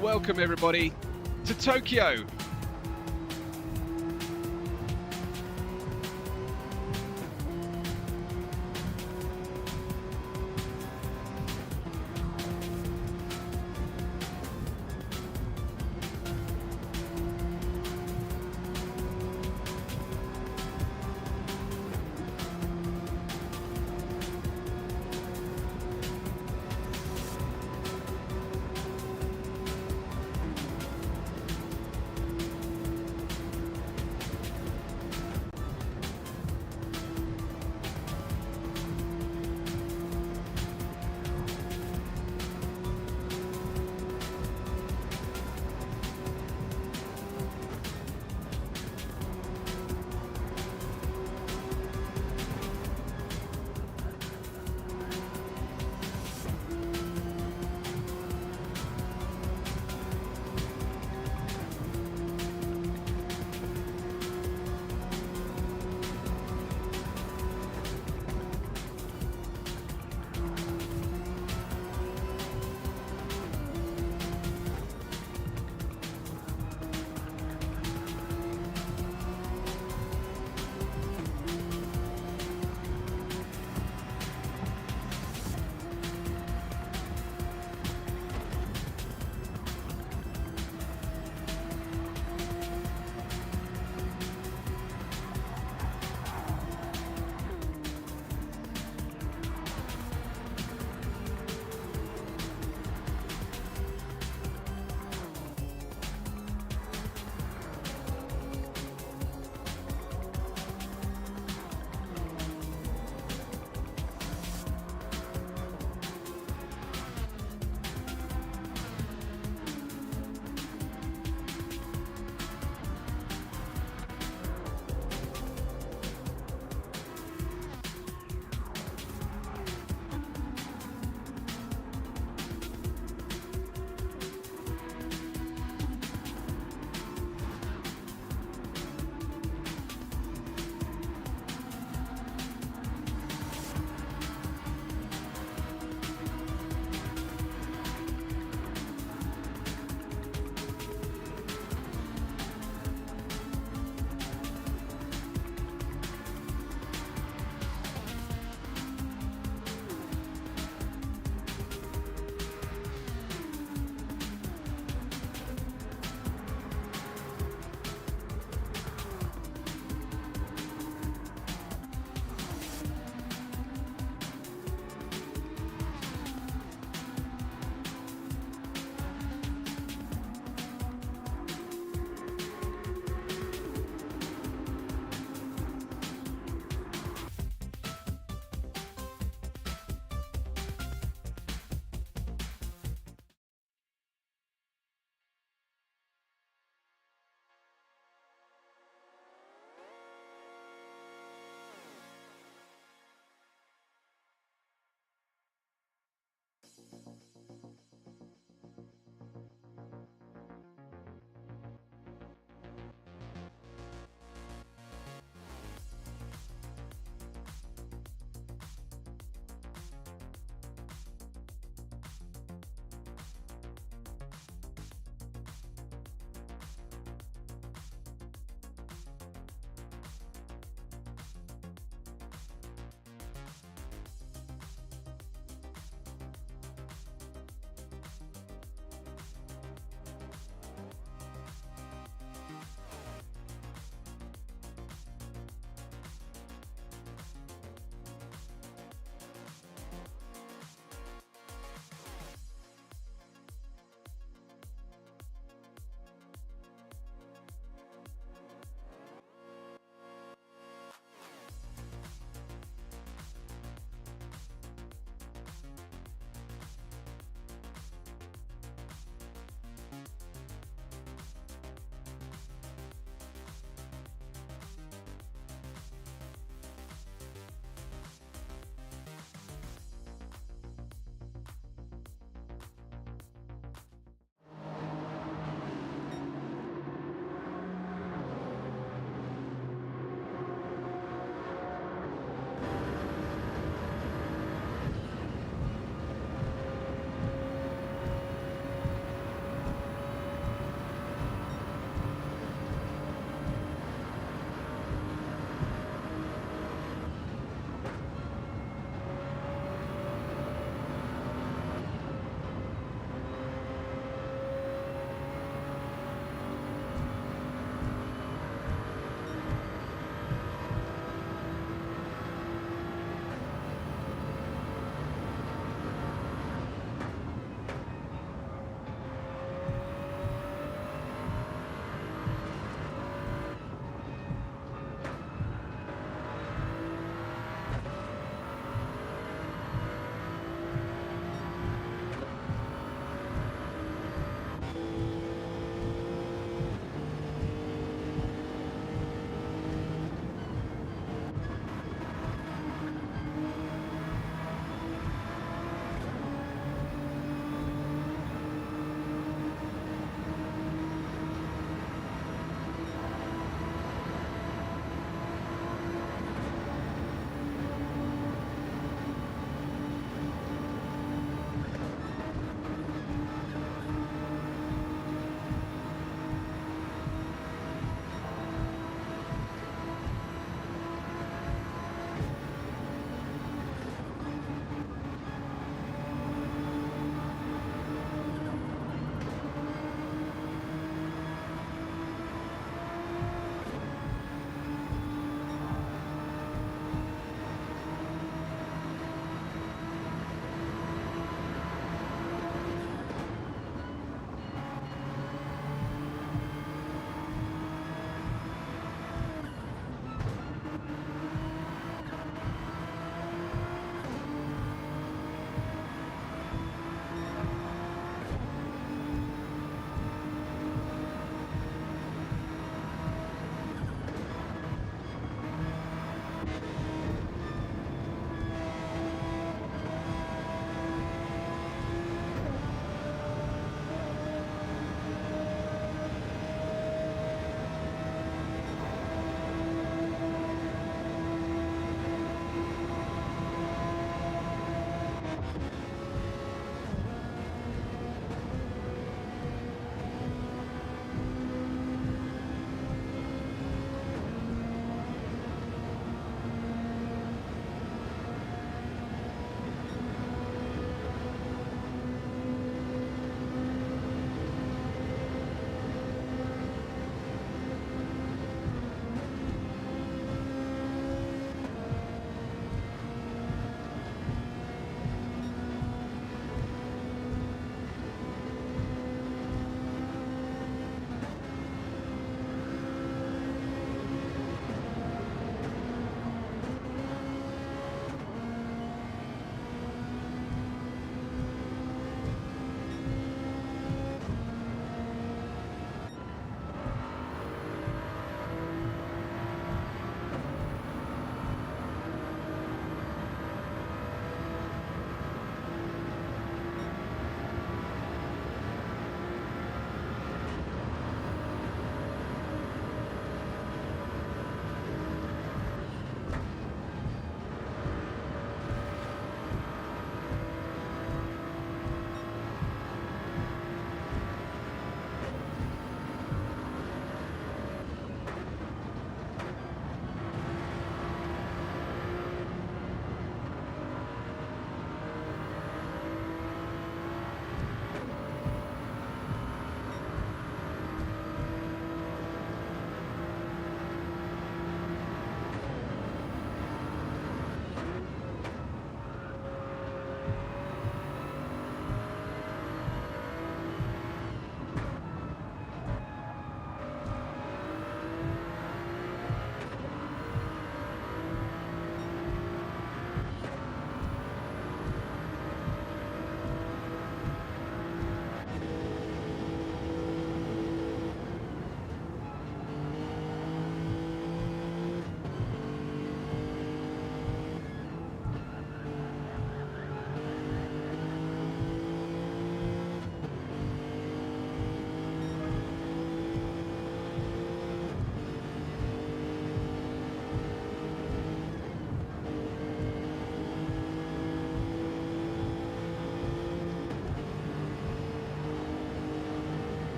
welcome everybody to Tokyo.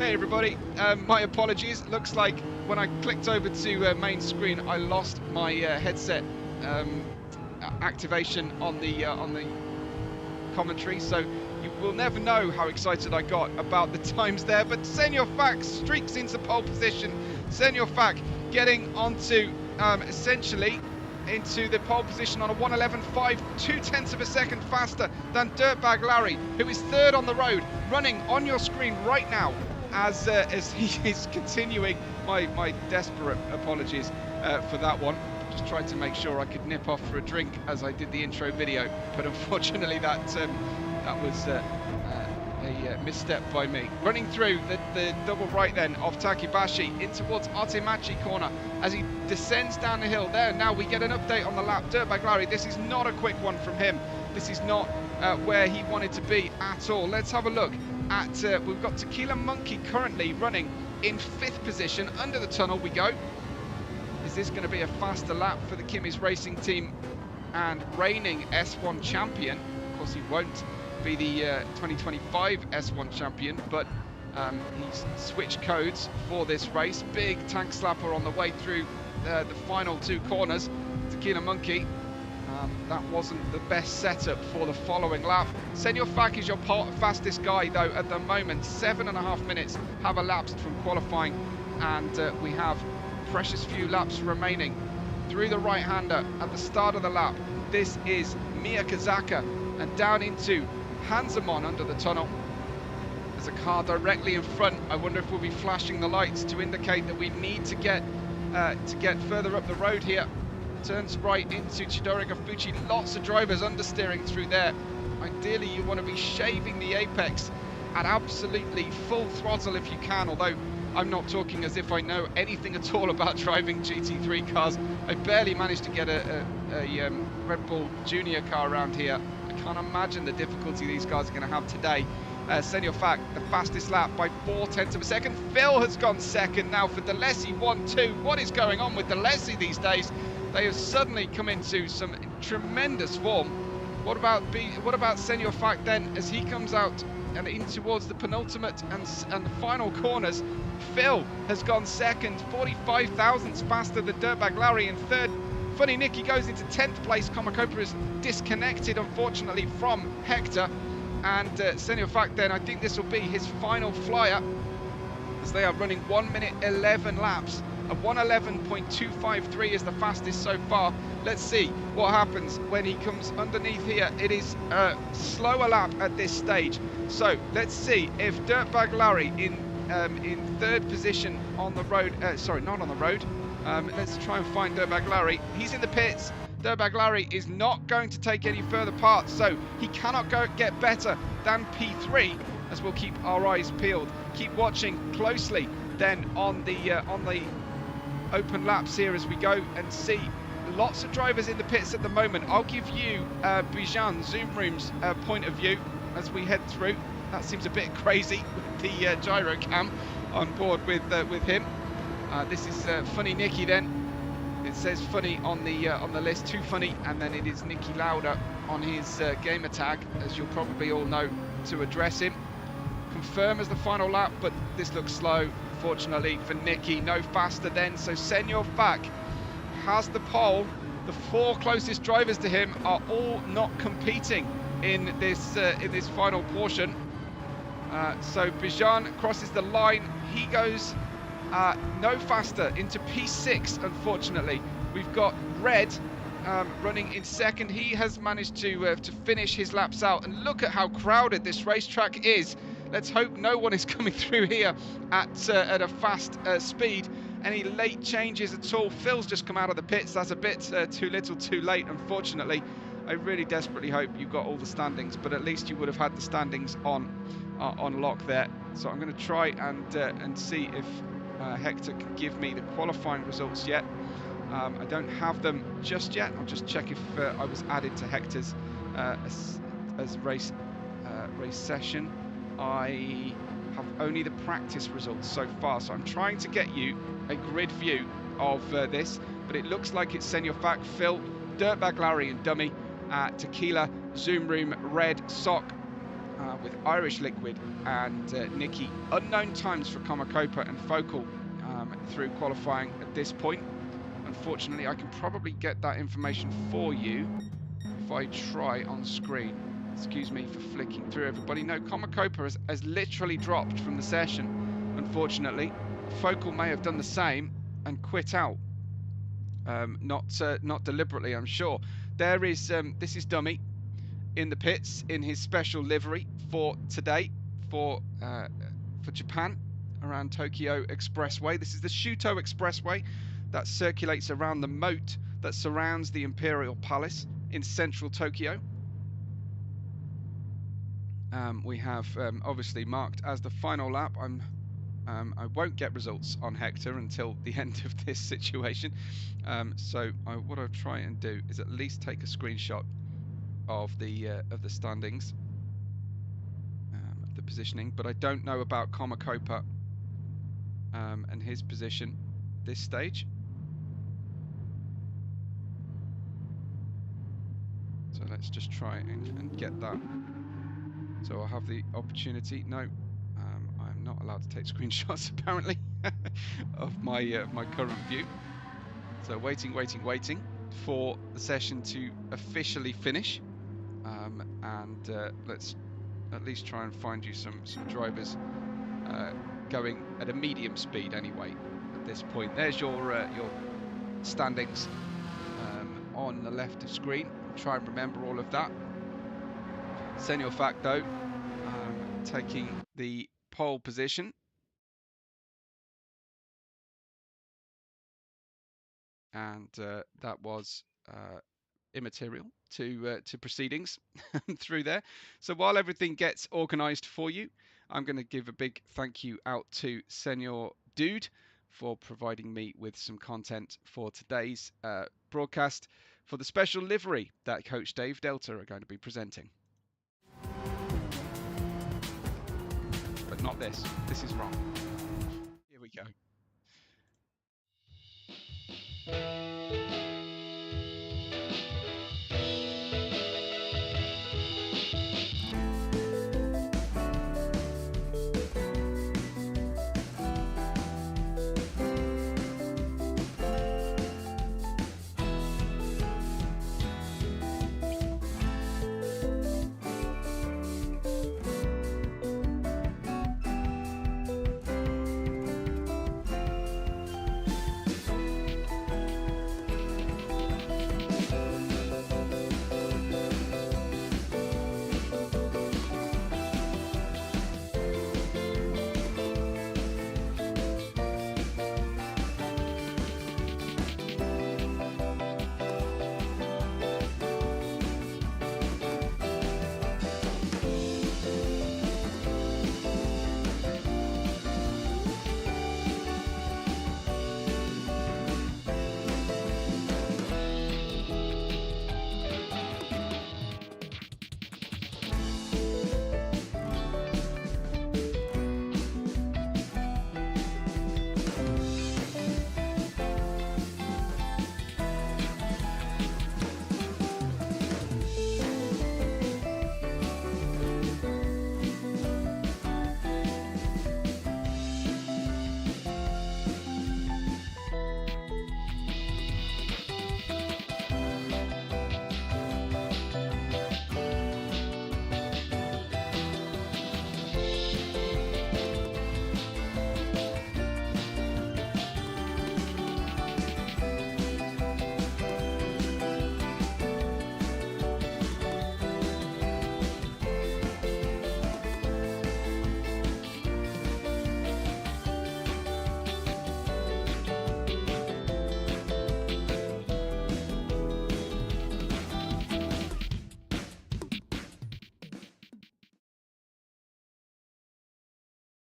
Hey everybody, my apologies. Looks like when I clicked over to main screen, I lost my headset activation on the commentary, so you will never know how excited I got about the times there. But Senor Fak streaks into pole position. Senor Fak getting onto essentially into the pole position on a 1:11.5, 0.2 of a second faster than Dirtbag Larry, who is third on the road, running on your screen right now as he is continuing. My desperate apologies for that one. Just tried to make sure I could nip off for a drink as I did the intro video, but unfortunately that was a misstep by me. Running through the double right then of Takibashi in towards Artemachi corner as he descends down the hill there. Now we get an update on the lap. Dirtbag Larry, this is not a quick one from him. This is not where he wanted to be at all. Let's have a look at, we've got Tequila Monkey currently running in 5th position. Under the tunnel we go. Is this going to be a faster lap for the Kimmy's Racing team and reigning S1 champion? Of course, he won't be the 2025 S1 champion, but he's switched codes for this race. Big tank slapper on the way through the final 2 corners. Tequila Monkey, that wasn't the best setup for the following lap. Senor Fak is your fastest guy though at the moment. 7.5 minutes have elapsed from qualifying, and we have precious few laps remaining. Through the right-hander at the start of the lap, this is Miyakazaka, and down into Hansamon under the tunnel. There's a car directly in front. I wonder if we'll be flashing the lights to indicate that we need to get further up the road here. Turns right into Chidori Gafuchi. Lots of drivers understeering through there. Ideally, you want to be shaving the apex at absolutely full throttle if you can, although I'm not talking as if I know anything at all about driving GT3 cars. I barely managed to get a Red Bull Junior car around here. I can't imagine the difficulty these guys are going to have today. Senor Fak, the fastest lap by 0.4 of a second. Phil has gone second now for Delesi 1-2. What is going on with Delesi these days? They have suddenly come into some tremendous form. What about Senor Fak then as he comes out and in towards the penultimate and the final corners? Phil has gone second, 45 thousandths faster than Dirtbag Larry in third. Funny Nicky goes into 10th place. Komakopa is disconnected, unfortunately, from Hector. And Senor Fak then, I think this will be his final flyer as they are running 1 minute 11 laps. A 1:11.253 is the fastest so far. Let's see what happens when he comes underneath here. It is a slower lap at this stage. So let's see if Dirtbag Larry in 3rd position on the road, sorry, not on the road. Let's try and find Dirtbag Larry. He's in the pits. Dirtbag Larry is not going to take any further part, so he cannot get better than P3, as we'll keep our eyes peeled. Keep watching closely then on the open laps here as we go and see lots of drivers in the pits at the moment. I'll give you Bijan Zoom Room's point of view as we head through. That seems a bit crazy with the gyro cam on board with him. This is Funny Nicky then. It says funny on the list, too funny, and then it is Nicky Lauda on his gamer tag, as you'll probably all know, to address him. Confirm as the final lap, but this looks slow, fortunately for Nicky. No faster then, so Senor Fak has the pole. The 4 closest drivers to him are all not competing in this final portion. So Bijan crosses the line. He goes no faster into P6, unfortunately. We've got Red running in 2nd. He has managed to finish his laps out, and look at how crowded this racetrack is. Let's hope no one is coming through here at a fast speed. Any late changes at all? Phil's just come out of the pits. That's a bit too little too late, unfortunately. I really desperately hope you got all the standings, but at least you would have had the standings on lock there. So I'm going to try and see if Hector can give me the qualifying results yet. I don't have them just yet. I'll just check if I was added to Hector's as race session. I have only the practice results so far, so I'm trying to get you a grid view of this, but it looks like it's Senor Fak, Phil, Dirtbag Larry and Dummy, Tequila, Zoom Room, Red, Sock, with Irish Liquid and Nikki. Unknown times for Comacopa and Focal through qualifying at this point. Unfortunately, I can probably get that information for you if I try on screen. Excuse me for flicking through everybody. No, Comacopa has literally dropped from the session, unfortunately. Focal may have done the same and quit out. Not deliberately, I'm sure. There is this is Dummy in the pits in his special livery for today for Japan around Tokyo Expressway. This is the Shuto Expressway that circulates around the moat that surrounds the Imperial Palace in central Tokyo. We have obviously marked as the final lap. I won't get results on Hector until the end of this situation. What I'll try and do is at least take a screenshot of the standings, the positioning. But I don't know about Comacopa and his position at this stage. So let's just try and get that. So I'll have the opportunity. No, I'm not allowed to take screenshots apparently of my my current view. So waiting for the session to officially finish, and let's at least try and find you some drivers going at a medium speed anyway at this point. There's your standings on the left of screen. Try and remember all of that. Senor Facto taking the pole position, and that was immaterial to proceedings through there. So while everything gets organised for you, I'm going to give a big thank you out to Senor Dude for providing me with some content for today's broadcast for the special livery that Coach Dave Delta are going to be presenting. But not this. This is wrong. Here we go.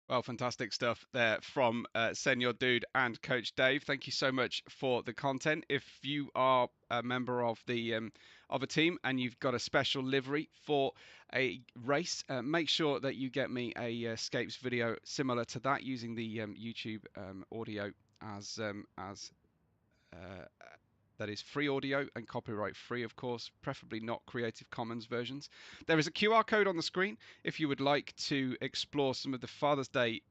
Well, fantastic stuff there from Senor Dude and Coach Dave. Thank you so much for the content. If you are a member of the of a team and you've got a special livery for a race, make sure that you get me a Scapes video similar to that using the YouTube audio as that is free audio and copyright free, of course, preferably not Creative Commons versions. There is a QR code on the screen if you would like to explore some of the Father's Day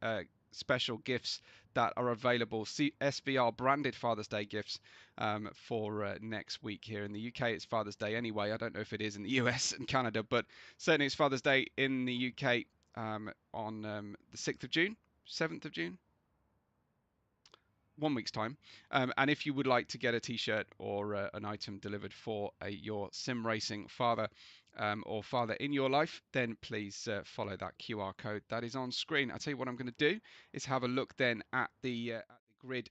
special gifts that are available, SVR branded Father's Day gifts for next week here in the UK. It's Father's Day anyway. I don't know if it is in the US and Canada, but certainly it's Father's Day in the UK on the 6th of June, 7th of June. 1 week's time. And if you would like to get a t-shirt or an item delivered for your sim racing father or father in your life, then please follow that QR code that is on screen. I'll tell you what I'm going to do is have a look then at the grid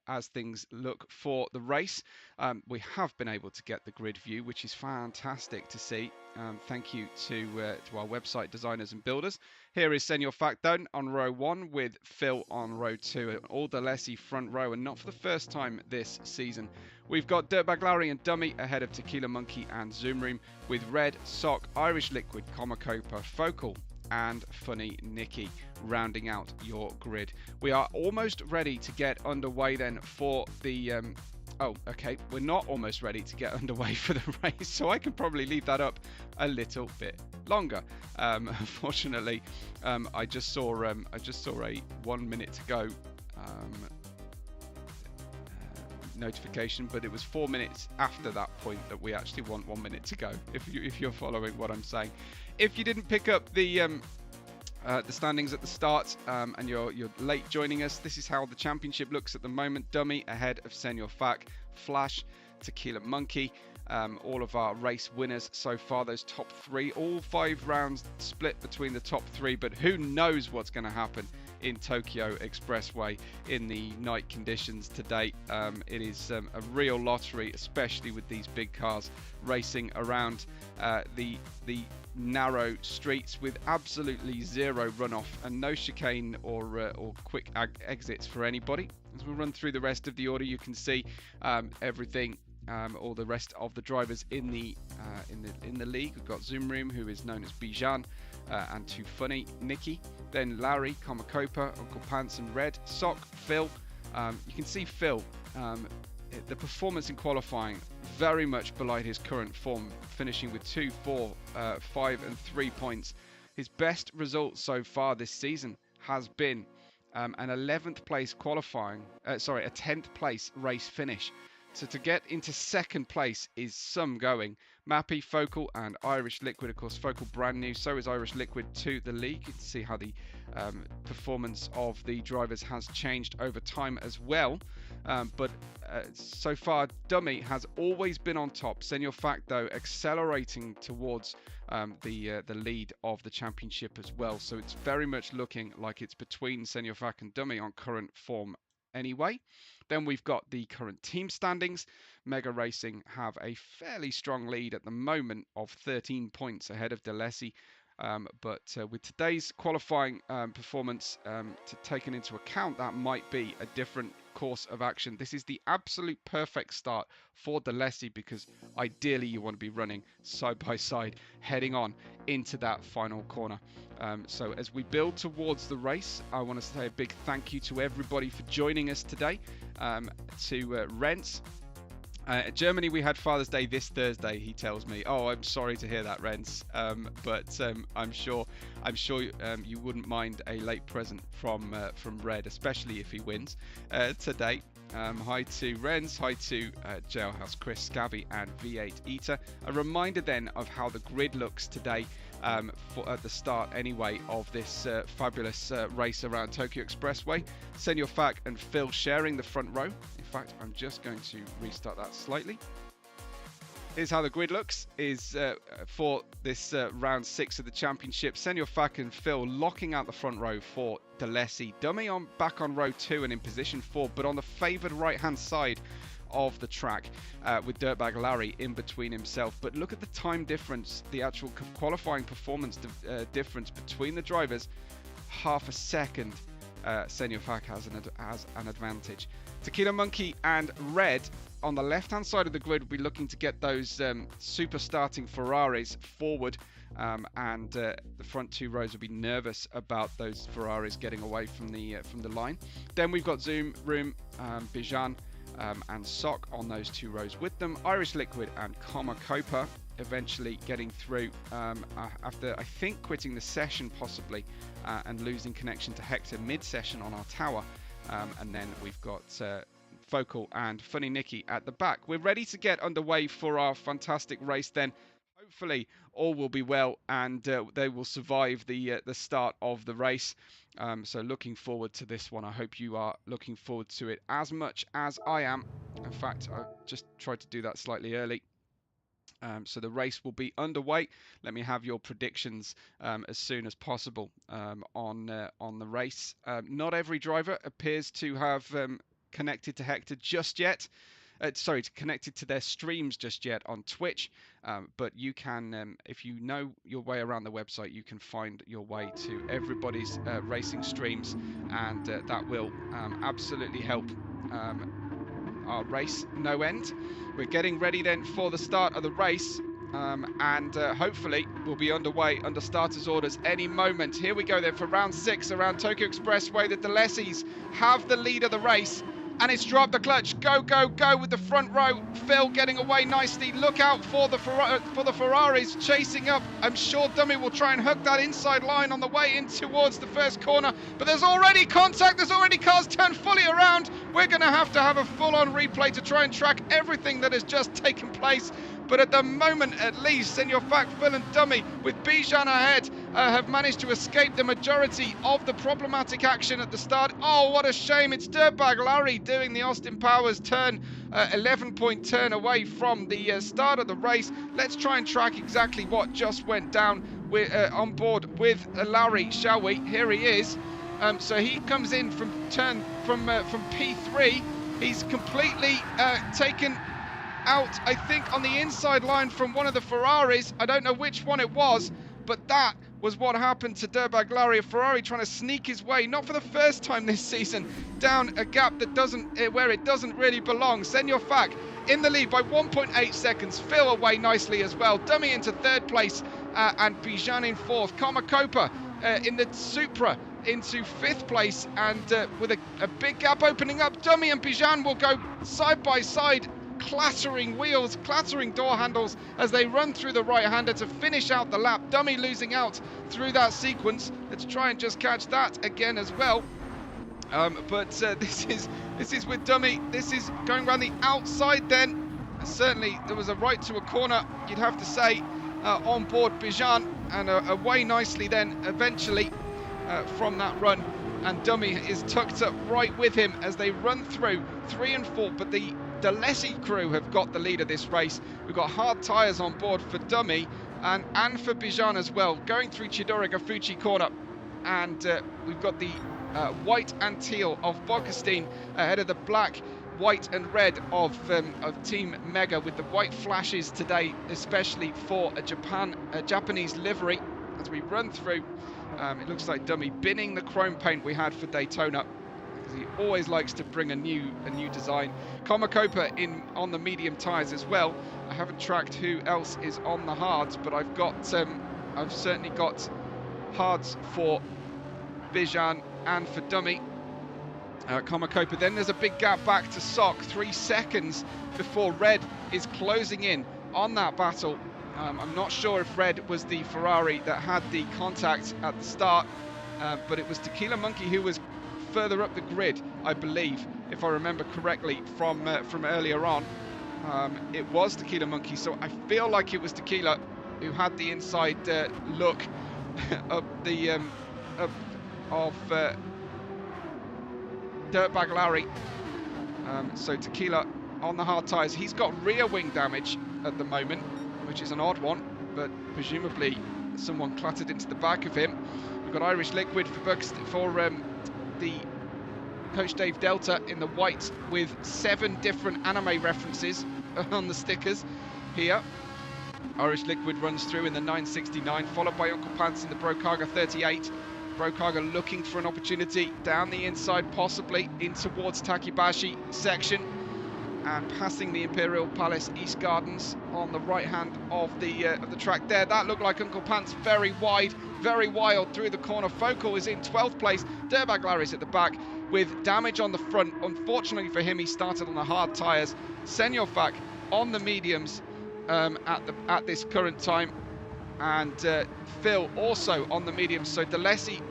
as things look for the race. We have been able to get the grid view, which is fantastic to see. Thank you to our website designers and builders. Here is Senor Facto on row 1 with Phil on row 2, all the Leigh front row, and not for the first time this season. We've got Dirtbag Larry and Dummy ahead of Tequila Monkey and Zoom Room, with Red, Sock, Irish Liquid, Comacopa, Focal and Funny Nicky rounding out your grid. We are almost ready to get underway then for the oh, okay, we're not almost ready to get underway for the race, so I can probably leave that up a little bit longer. Unfortunately, I just saw a 1 minute to go notification, but it was 4 minutes after that point that we actually want 1 minute to go, if you're following what I'm saying. If you didn't pick up the standings at the start and you're late joining us, this is how the championship looks at the moment. Dummy ahead of Senor Fac, Flash, Tequila Monkey, all of our race winners so far, those top 3, all 5 rounds split between the top 3, but who knows what's going to happen in Tokyo Expressway in the night conditions today. It is a real lottery, especially with these big cars racing around the narrow streets with absolutely zero runoff and no chicane or quick exits for anybody. As we run through the rest of the order, you can see everything. All the rest of the drivers in the league. We've got Zoom Room, who is known as Bijan, and Too Funny Nicky. Then Larry, Comacopa, Uncle Pants, and Red, Sock, Phil. You can see Phil. The performance in qualifying very much belied his current form, finishing with 2, 4, 5, and 3 points. His best result so far this season has been an 11th place qualifying, a 10th place race finish. So to get into second place is some going. Mappy, Focal and Irish Liquid, of course, Focal brand new, so is Irish Liquid to the league. You can see how the performance of the drivers has changed over time as well. But so far, Dummy has always been on top. Senor Facto accelerating towards the lead of the championship as well. So it's very much looking like it's between Senor Fac and Dummy on current form anyway. Then we've got the current team standings. Mega Racing have a fairly strong lead at the moment of 13 points ahead of Delesi. But with today's qualifying performance taken into account, that might be a different course of action. This is the absolute perfect start for Delesi because ideally you want to be running side by side heading on into that final corner. So as we build towards the race, I want to say a big thank you to everybody for joining us today. To Rents. Germany, we had Father's Day this Thursday, he tells me. Oh, I'm sorry to hear that, Renz. But I'm sure you wouldn't mind a late present from Red, especially if he wins today. Hi to Renz, hi to Jailhouse Chris, Scabby and V8 Eater. A reminder then of how the grid looks today at the start anyway of this fabulous race around Tokyo Expressway. Senor Fac and Phil sharing the front row. In fact, I'm just going to restart that slightly. Here's how the grid looks is for this round 6 of the championship. Senor Fac and Phil locking out the front row for Delesi. Dummy back on row 2 and in position 4, but on the favoured right hand side of the track with Dirtbag Larry in between himself. But look at the time difference, the actual qualifying performance difference between the drivers. Half a second Senor Fac has an advantage. Tequila Monkey and Red on the left hand side of the grid will be looking to get those super starting Ferraris forward, and the front 2 rows will be nervous about those Ferraris getting away from the line. Then we've got Zoom Room, Bijan, and Sock on those 2 rows with them. Irish Liquid and Copa eventually getting through after, I think, quitting the session possibly and losing connection to Hector mid-session on our tower. And then we've got Focal and Funny Nicky at the back. We're ready to get underway for our fantastic race then. Hopefully all will be well and they will survive the start of the race. So looking forward to this one. I hope you are looking forward to it as much as I am. In fact, I just tried to do that slightly early. So the race will be underway. Let me have your predictions as soon as possible on the race. Not every driver appears to have connected to Hector just yet. Sorry, connected to their streams just yet on Twitch, but you can, if you know your way around the website, you can find your way to everybody's racing streams, and that will absolutely help our race no end. We're getting ready then for the start of the race, and hopefully we'll be underway under starters orders any moment. Here we go then for round 6 around Tokyo Expressway. The Delessis have the lead of the race. And it's dropped the clutch. Go, go, go with the front row. Phil getting away nicely. Look out for the Ferraris chasing up. I'm sure Dummy will try and hook that inside line on the way in towards the first corner. But there's already contact. There's already cars turned fully around. We're going to have a full-on replay to try and track everything that has just taken place. But at the moment, at least, Senior Fact, Phil and Dummy, with Bijan ahead, have managed to escape the majority of the problematic action at the start. Oh, what a shame. It's Dirtbag Larry doing the Austin Powers turn, 11-point turn away from the start of the race. Let's try and track exactly what just went down on board with Larry, shall we? Here he is. So he comes in from P3. He's completely taken out, I think, on the inside line from one of the Ferraris. I don't know which one it was, but that was what happened to Dirtbag Larry. A Ferrari trying to sneak his way, not for the first time this season, down a gap that where it doesn't really belong. Senor Fac in the lead by 1.8 seconds. Phil away nicely as well. Dummy into 3rd place and Bijan in 4th. Copa in the Supra into 5th place, and with a big gap opening up, Dummy and Bijan will go side by side, clattering wheels, clattering door handles as they run through the right-hander to finish out the lap. Dummy losing out through that sequence. Let's try and just catch that again as well. But this is with Dummy. This is going around the outside then. Certainly there was a right to a corner, you'd have to say, on board Bijan, and away nicely then eventually from that run. And Dummy is tucked up right with him as they run through 3 and 4, but the Lessie crew have got the lead of this race. We've got hard tyres on board for Dummy and for Bijan as well, going through Chidori Gafuchi corner. And we've got the white and teal of Bockenstein ahead of the black, white and red of Team Mega, with the white flashes today, especially for a Japanese livery. As we run through, it looks like Dummy binning the chrome paint we had for Daytona, because he always likes to bring a new design. Copa on the medium tyres as well. I haven't tracked who else is on the hards, but I've certainly got hards for Bijan and for Dummy. Copa. Then there's a big gap back to Sock, 3 seconds before Red is closing in on that battle. I'm not sure if Red was the Ferrari that had the contact at the start, but it was Tequila Monkey who was further up the grid, I believe, if I remember correctly from earlier on. It was Tequila Monkey, so I feel like it was Tequila who had the inside look of the of Dirtbag Larry. So Tequila on the hard tyres. He's got rear wing damage at the moment, which is an odd one, but presumably someone clattered into the back of him. We've got Irish Liquid for the Coach Dave Delta in the white with 7 different anime references on the stickers here. Irish Liquid runs through in the 969, followed by Uncle Pants in the Brokaga 38. Brokaga looking for an opportunity down the inside, possibly in towards Takibashi section, and passing the Imperial Palace East Gardens on the right hand of the track there. That looked like Uncle Pants very wide, very wild through the corner. Focal is in 12th place. Dirtbag Larry's at the back. with damage on the front. Unfortunately for him, he started on the hard tyres. Senyorfak on the mediums at this current time, and Phil also on the mediums. So Delesi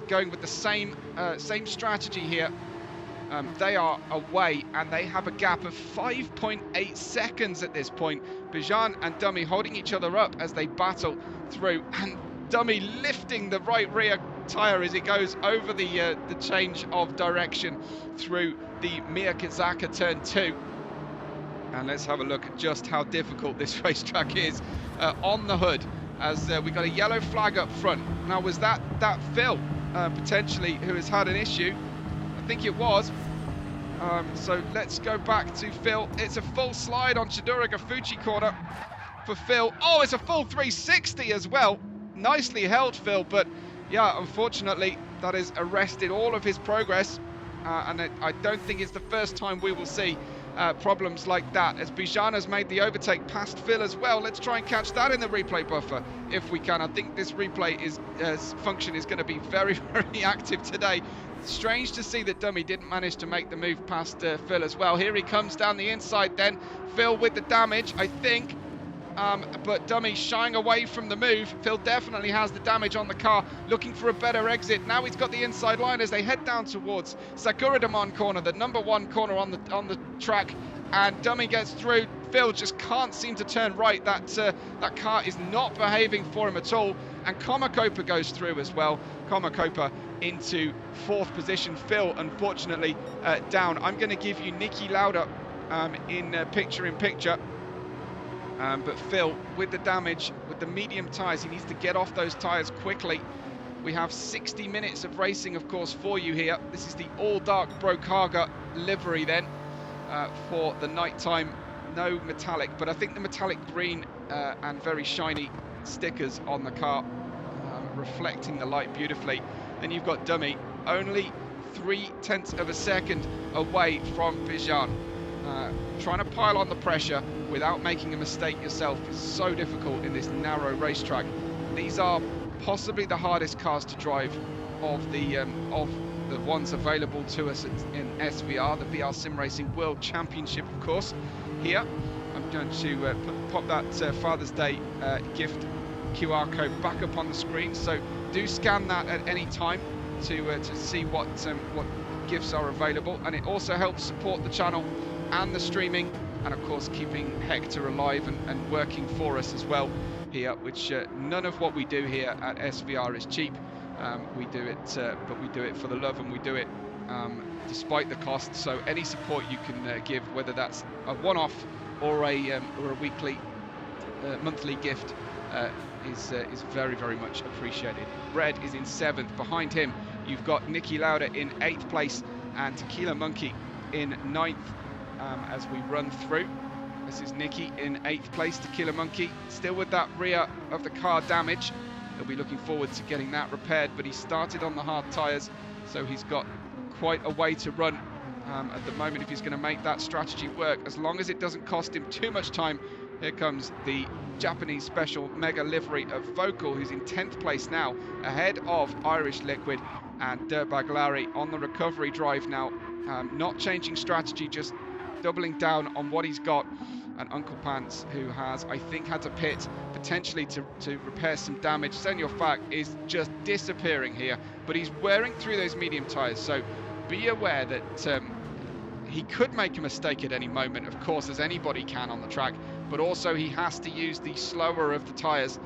going with the same strategy here. They are away, and they have a gap of 5.8 seconds at this point. Bijan and Dummy holding each other up as they battle through, and Dummy lifting the right rear tyre as it goes over the change of direction through the Miyakizaka turn 2. And let's have a look at just how difficult this racetrack is on the hood, as we got a yellow flag up front. Now, was that Phil potentially who has had an issue? I think it was. So let's go back to Phil. It's a full slide on Chidori Gafuchi corner for Phil. Oh, it's a full 360 as well. Nicely held, Phil, but yeah, unfortunately that has arrested all of his progress, and I don't think it's the first time we will see problems like that, as Bijan has made the overtake past Phil as well. Let's try and catch that in the replay buffer if we can. I think this replay function is going to be very, very active today. Strange to see that Dummy didn't manage to make the move past Phil as well. Here he comes down the inside then. Phil with the damage, I think. But Dummy shying away from the move. Phil definitely has the damage on the car, looking for a better exit. Now he's got the inside line as they head down towards Sakuradamon corner, the number 1 corner on the track, and Dummy gets through. Phil just can't seem to turn right. That car is not behaving for him at all, and Komakopa goes through as well. Komakopa into 4th position. Phil, unfortunately, down. I'm going to give you Niki Lauda in picture-in-picture. But Phil, with the damage, with the medium tyres, he needs to get off those tyres quickly. We have 60 minutes of racing, of course, for you here. This is the all-dark Brokaga livery then for the nighttime. No metallic, but I think the metallic green and very shiny stickers on the car reflecting the light beautifully. Then you've got Dummy, only 0.3 of a second away from Bijan. Trying to pile on the pressure without making a mistake yourself is so difficult in this narrow racetrack. These are possibly the hardest cars to drive of the ones available to us in SVR, the VR Simracing World Championship, of course. Here, I'm going to pop that Father's Day gift QR code back up on the screen, so do scan that at any time to see what gifts are available, and it also helps support the channel and the streaming, and of course keeping Hector alive and working for us as well here, which none of what we do here at SVR is cheap. We do it, but we do it for the love, and we do it despite the cost. So any support you can give, whether that's a one-off or a weekly, monthly gift, is very, very much appreciated. Red is in 7th. Behind him, you've got Niki Lauda in 8th place and Tequila Monkey in 9th. As we run through, this is Niki in 8th place, Tequila Monkey still with that rear of the car damage. He'll be looking forward to getting that repaired, but he started on the hard tyres, so he's got quite a way to run at the moment if he's going to make that strategy work, as long as it doesn't cost him too much time. Here comes the Japanese special mega livery of Vocal, who's in 10th place now, ahead of Irish Liquid and Dirtbag Larry on the recovery drive now, not changing strategy, just doubling down on what he's got. And Uncle Pants, who has, I think, had to pit potentially to repair some damage. Senyorfak is just disappearing here, but he's wearing through those medium tyres, so be aware that he could make a mistake at any moment, of course, as anybody can on the track, but also he has to use the slower of the tyres,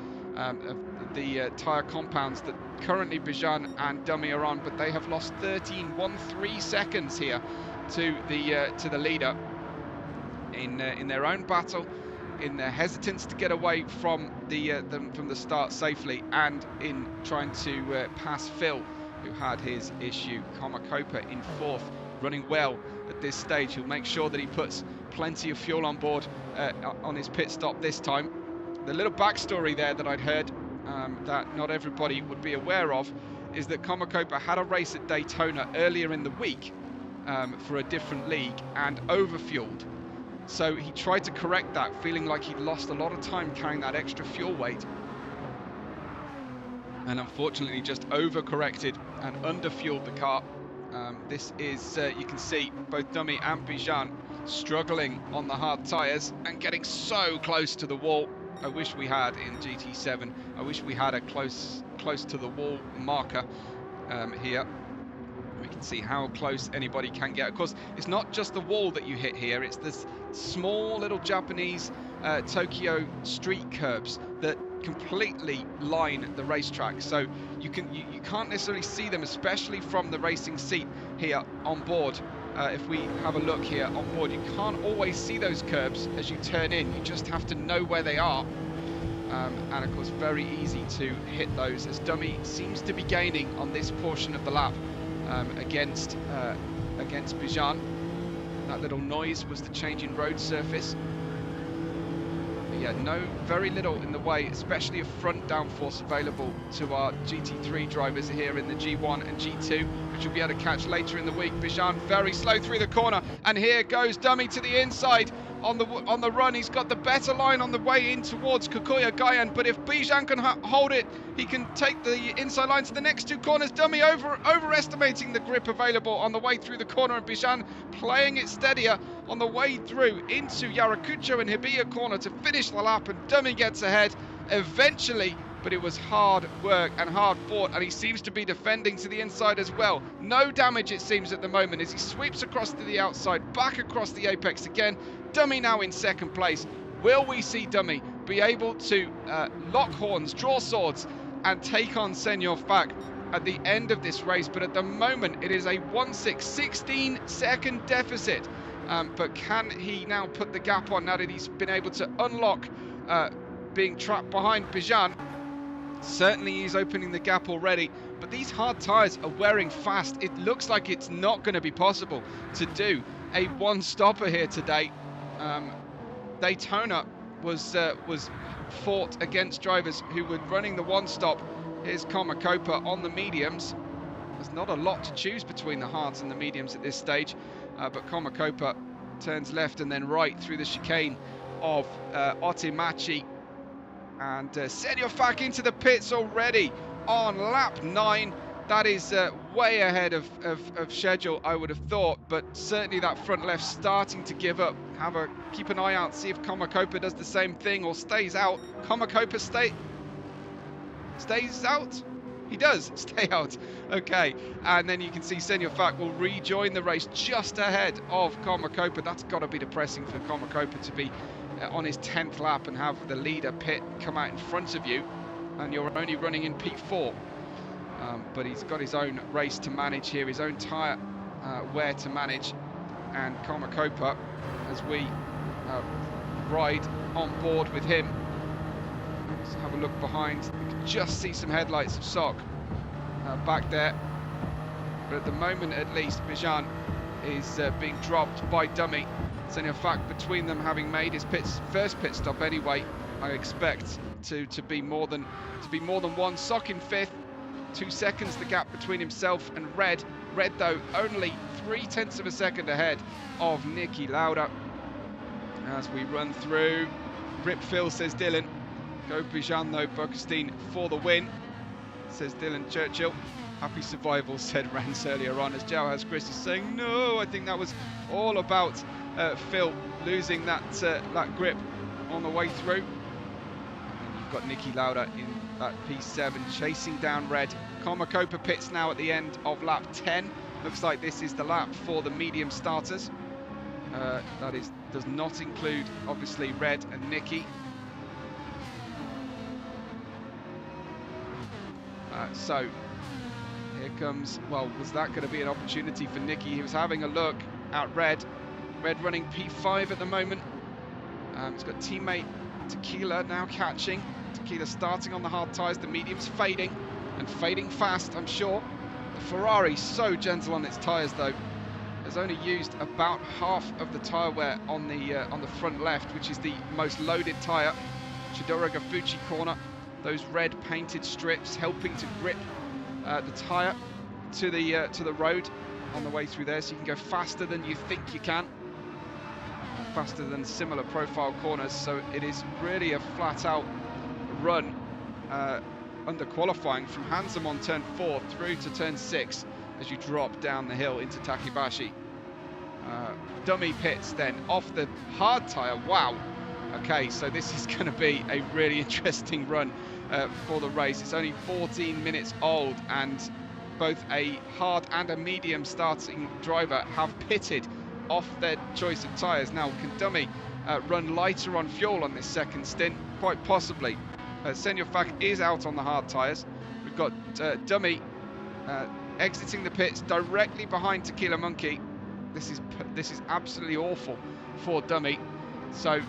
tyre compounds that currently Bijan and Dummy are on, but they have lost 13.13 seconds here to the leader in their own battle, in their hesitance to get away from the start safely, and in trying to pass Phil, who had his issue. Komakopa in 4th, running well at this stage. He'll make sure that he puts plenty of fuel on board on his pit stop this time. The little backstory there that I'd heard that not everybody would be aware of is that Komakopa had a race at Daytona earlier in the week for a different league and overfueled. So he tried to correct that, feeling like he'd lost a lot of time carrying that extra fuel weight, and unfortunately just overcorrected and underfueled the car, This is, you can see both Dummy and Bijan struggling on the hard tyres and getting so close to the wall. I wish we had in GT7, I wish we had a close to the wall marker here. We can see how close anybody can get. Of course, it's not just the wall that you hit here, it's this small little Japanese Tokyo street curbs that completely line the racetrack, so you can't necessarily see them, especially from the racing seat here on board. If we have a look here on board, you can't always see those curbs as you turn in. You just have to know where they are, and of course very easy to hit those, as Dummy seems to be gaining on this portion of the lap against Bijan. That little noise was the change in road surface. Yeah, very little in the way, especially of front downforce available to our GT3 drivers here in the G1 and G2, which we'll be able to catch later in the week. Bijan very slow through the corner, and here goes Dummy to the inside on the run. He's got the better line on the way in towards Gautier-Thornton, but if Bijan can hold it, he can take the inside line to the next two corners. Dummy overestimating the grip available on the way through the corner, and Bijan playing it steadier on the way through into Yaracucho and Hibiya corner to finish the lap, and Dummy gets ahead eventually, but it was hard work and hard fought, and he seems to be defending to the inside as well. No damage, it seems, at the moment as he sweeps across to the outside, back across the apex again. Dummy now in second place. Will we see Dummy be able to lock horns, draw swords, and take on Senor Fak at the end of this race? But at the moment, it is a 16-second deficit. But can he now put the gap on now that he's been able to unlock being trapped behind Bijan? Certainly he's opening the gap already, but these hard tyres are wearing fast. It looks like it's not going to be possible to do a one-stopper here today. Daytona was fought against drivers who were running the one-stop. Here's Komakopa on the mediums. There's not a lot to choose between the hards and the mediums at this stage, but Komakopa turns left and then right through the chicane of Otemachi. And Senor Fak into the pits already on lap 9. That is way ahead of schedule, I would have thought, but certainly that front left starting to give up. Keep an eye out, see if Komakopa does the same thing or stays out. Komakopa stays out? He does stay out. Okay, and then you can see Senor Fak will rejoin the race just ahead of Komakopa. That's got to be depressing for Komakopa to be on his 10th lap and have the leader pit come out in front of you, and you're only running in P4. But he's got his own race to manage here, his own tyre wear to manage, and Komakopa, as we ride on board with him. Let's have a look behind. You can just see some headlights of Sok back there, but at the moment at least Bijan is being dropped by Dummy. Senor Fak between them having made his first pit stop anyway. I expect to be more than one. Sok in 5th, 2 seconds the gap between himself and Red. Red though only 0.3 of a second ahead of Niki Lauda. As we run through, Rip Phil, says Dylan. Go Bijan though, Bukestein for the win, says Dylan Churchill. Happy survival, said Rance earlier on, as Joe has Chris is saying no. I think that was all about Phil losing that grip on the way through. And you've got Niki Lauda in that P7 chasing down Red. Komakopa pits now at the end of lap 10. Looks like this is the lap for the medium starters. That does not include obviously Red and Niki. So here comes, well, was that going to be an opportunity for Niki? He was having a look at Red. Red running P5 at the moment. He's got teammate Tequila now catching. Tequila starting on the hard tyres, the mediums fading, and fading fast, I'm sure. The Ferrari so gentle on its tyres though. Has only used about half of the tyre wear on the front left, which is the most loaded tyre. Chidori Gafuchi corner. Those red painted strips helping to grip the tyre to the road on the way through there, so you can go faster than you think you can, faster than similar profile corners. So it is really a flat out run under qualifying from Hansam on turn 4 through to turn 6, as you drop down the hill into Takebashi. Dummy pits then off the hard tyre. Wow. Okay, so this is going to be a really interesting run for the race. It's only 14 minutes old, and both a hard and a medium starting driver have pitted off their choice of tyres. Now, can Dummy run lighter on fuel on this second stint? Quite possibly. Senor Fak is out on the hard tyres. We've got Dummy exiting the pits directly behind Tequila Monkey. This is absolutely awful for Dummy. So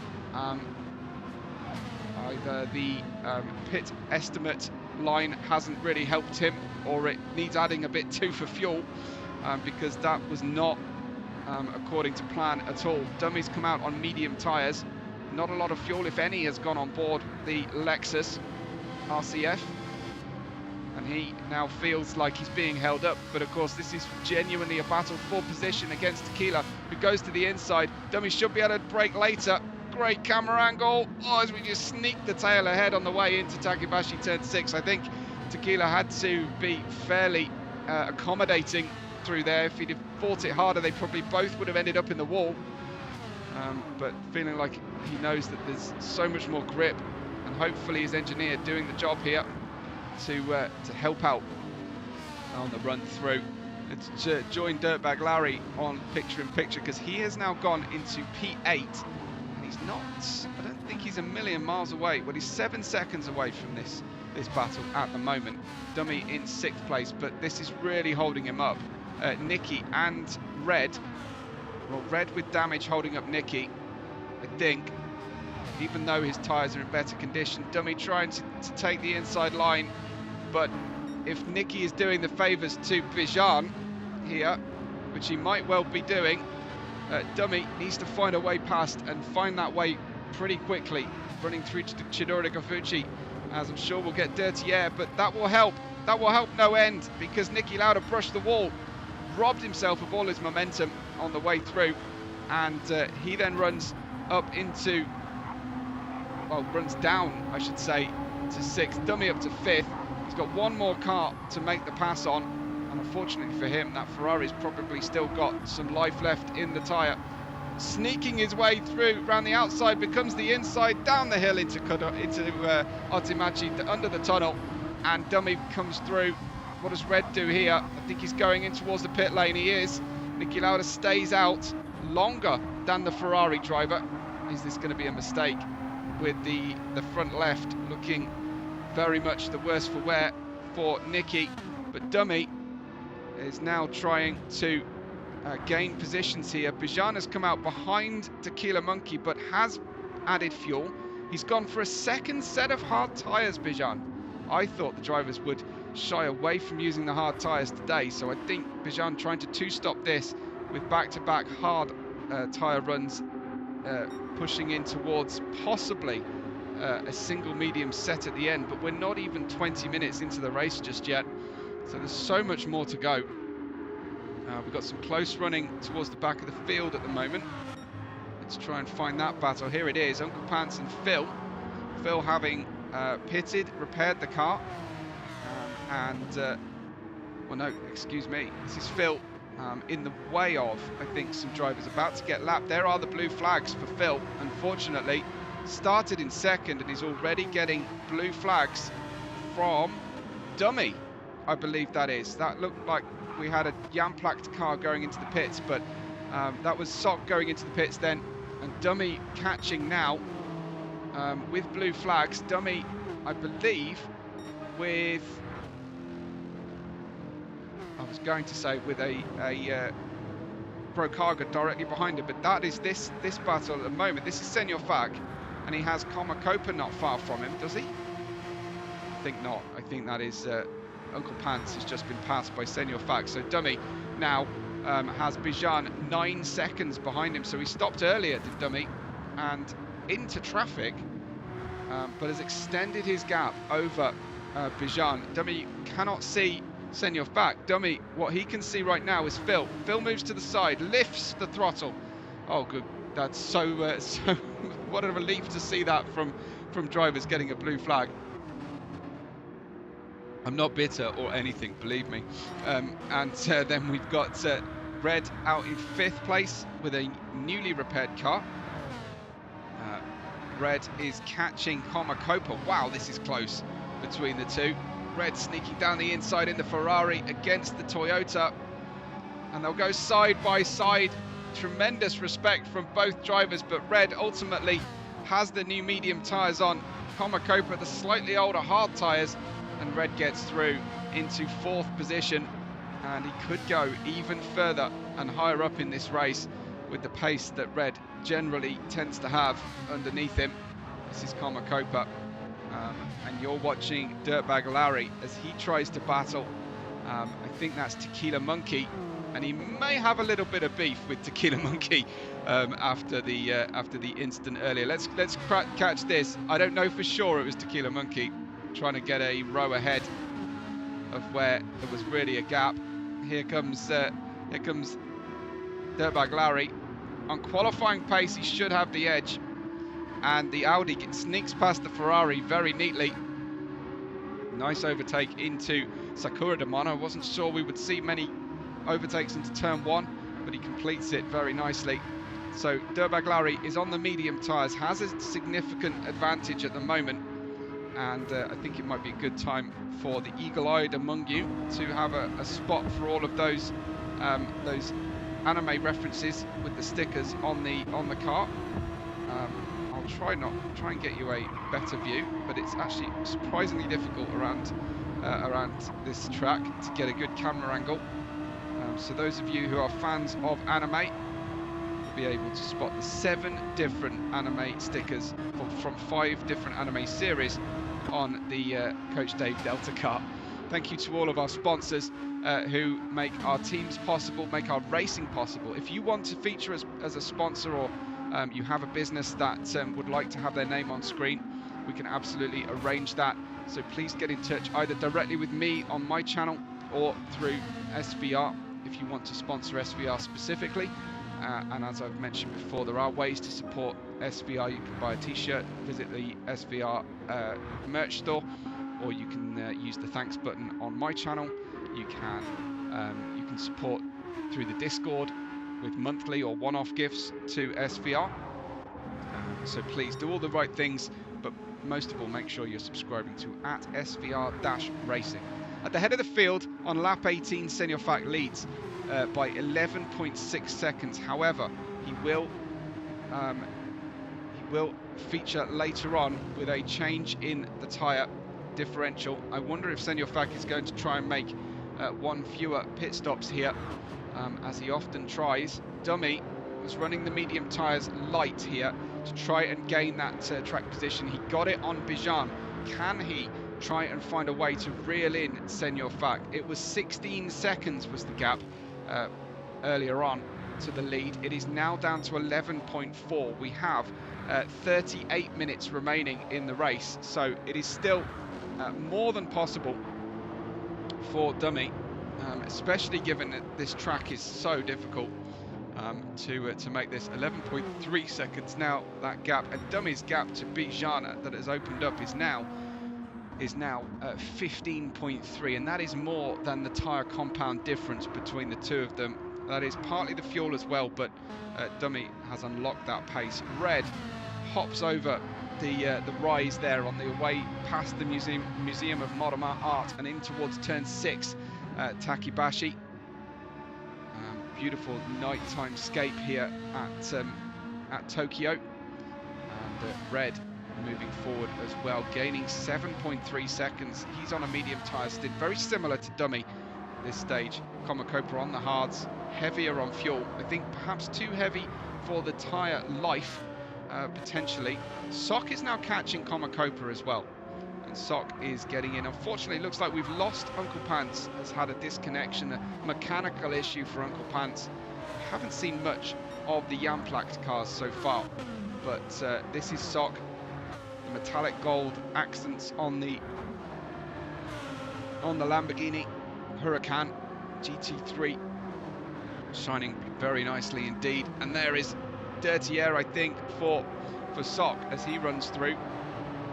either the pit estimate line hasn't really helped him, or it needs adding a bit to for fuel, because that was not according to plan at all. Dummy's come out on medium tyres. Not a lot of fuel, if any, has gone on board the Lexus RCF, and he now feels like he's being held up. But of course, this is genuinely a battle for position against Tequila, who goes to the inside. Dummy should be able to brake later. Great camera angle. Oh, as we just sneak the tail ahead on the way into Takebashi turn 6. I think Tequila had to be fairly accommodating through there. If he'd have fought it harder, they probably both would have ended up in the wall. But feeling like he knows that there's so much more grip, and hopefully his engineer doing the job here to help out on the run through. Let's join Dirtbag Larry on picture-in-picture, because he has now gone into P8, and he's not, I don't think he's a million miles away. Well, he's 7 seconds away from this battle at the moment. Dummy in 6th place, but this is really holding him up. Nicky and Red, well, Red with damage holding up Nicky, I think, even though his tyres are in better condition. Dummy trying to take the inside line, but if Nicky is doing the favours to Bijan here, which he might well be doing, Dummy needs to find a way past, and find that way pretty quickly, running through to Chidori Gafucci, as I'm sure we'll get dirty air, but that will help. That will help no end, because Nicky Lauda brushed the wall, robbed himself of all his momentum on the way through, and he then runs up into, well, runs down, I should say, to 6th. Dummy up to 5th. He's got one more car to make the pass on, and unfortunately for him, that Ferrari's probably still got some life left in the tyre. Sneaking his way through around the outside, becomes the inside, down the hill into Otimachi, under the tunnel, and Dummy comes through. What does Red do here? I think he's going in towards the pit lane. He is. Nicky Lauda stays out longer than the Ferrari driver. Is this going to be a mistake, with the front left looking very much the worse for wear for Nicky? But Dummy is now trying to gain positions here. Bijan has come out behind Tequila Monkey, but has added fuel. He's gone for a second set of hard tyres, Bijan. I thought the drivers would shy away from using the hard tyres today, so I think Bijan trying to two-stop this with back-to-back hard tyre runs, pushing in towards possibly a single medium set at the end, but we're not even 20 minutes into the race just yet, so there's so much more to go. We've got some close running towards the back of the field at the moment. Let's try and find that battle. Here it is, Uncle Pants and Phil. Phil having pitted, repaired the car, well, no, excuse me, this is Phil in the way of, I think, some drivers about to get lapped. There are the blue flags for Phil, unfortunately. Started in 2nd, and he's already getting blue flags from Dummy, I believe that is. That looked like we had a Jan-placked car going into the pits, but that was Sock going into the pits then, and Dummy catching now with blue flags. Dummy, I believe, with, I was going to say with a Brocaga directly behind him, but that is this battle at the moment. This is Senor Fak, and he has Komakopa not far from him, does he? I think not. I think that is Uncle Pants has just been passed by Senor Fak. So Dummy now has Bijan 9 seconds behind him, so he stopped earlier, did Dummy, and into traffic, but has extended his gap over Bijan. Dummy cannot see Senor Fak. Dummy, what he can see right now is Phil. Phil moves to the side, lifts the throttle. Oh, good. That's so what a relief to see that from drivers getting a blue flag. I'm not bitter or anything, believe me. Then we've got Red out in 5th place with a newly repaired car. Red is catching Copa. Wow, this is close between the two. Red sneaking down the inside in the Ferrari against the Toyota. And they'll go side by side. Tremendous respect from both drivers, but Red ultimately has the new medium tyres on. Copa the slightly older hard tyres, and Red gets through into 4th position. And he could go even further and higher up in this race with the pace that Red generally tends to have underneath him. This is Copa. And you're watching Dirtbag Larry as he tries to battle. I think that's Tequila Monkey, and he may have a little bit of beef with Tequila Monkey after the incident earlier. Let's catch this. I don't know for sure it was Tequila Monkey trying to get a row ahead of where there was really a gap. Here comes Dirtbag Larry. On qualifying pace, he should have the edge, and the Audi sneaks past the Ferrari very neatly. Nice overtake into Sakura Demono. I wasn't sure we would see many overtakes into turn 1, but he completes it very nicely. So Dirtbag Larry is on the medium tyres, has a significant advantage at the moment, and I think it might be a good time for the eagle-eyed among you to have a spot for all of those anime references with the stickers on the car. I'll try and get you a better view, but it's actually surprisingly difficult around this track to get a good camera angle. So those of you who are fans of anime will be able to spot the 7 different anime stickers from 5 different anime series on the Coach Dave Delta car. Thank you to all of our sponsors who make our teams possible, make our racing possible. If you want to feature as a sponsor, or you have a business that would like to have their name on screen, we can absolutely arrange that. So please get in touch either directly with me on my channel or through SVR if you want to sponsor SVR specifically. And as I've mentioned before, there are ways to support SVR. You can buy a t-shirt, visit the SVR merch store, or you can use the thanks button on my channel. You can support through the Discord with monthly or one-off gifts to SVR. So please do all the right things, but most of all, make sure you're subscribing to @SVR-Racing. At the head of the field on lap 18, Senor Fact leads by 11.6 seconds. However, he will feature later on with a change in the tyre differential. I wonder if Senor Fact is going to try and make 1 fewer pit stops here, as he often tries. Dummy was running the medium tyres light here to try and gain that track position. He got it on Bijan. Can he try and find a way to reel in Senor Fact? It was 16 seconds was the gap earlier on to the lead. It is now down to 11.4. We have 38 minutes remaining in the race, so it is still more than possible for Dummy, especially given that this track is so difficult to make this. 11.3 seconds now, that gap, and Dummy's gap to Bijan that has opened up is now 15.3, and that is more than the tyre compound difference between the two of them. That is partly the fuel as well, but Dummy has unlocked that pace. Red hops over the rise there on the way past the Museum of Modern Art and in towards turn 6, Takibashi. Beautiful nighttime scape here at Tokyo, and Red moving forward as well, gaining 7.3 seconds. He's on a medium tyre stint, very similar to Dummy at this stage. Copa on the hards, heavier on fuel. I think perhaps too heavy for the tyre life, potentially. Sock is now catching Copa as well, and Sock is getting in. Unfortunately, it looks like we've lost Uncle Pants, has had a disconnection, a mechanical issue for Uncle Pants. Haven't seen much of the Jamplacht cars so far, but this is Sock. The metallic gold accents on the Lamborghini Huracan GT3 shining very nicely indeed. And there is dirty air, I think, for Sock as he runs through.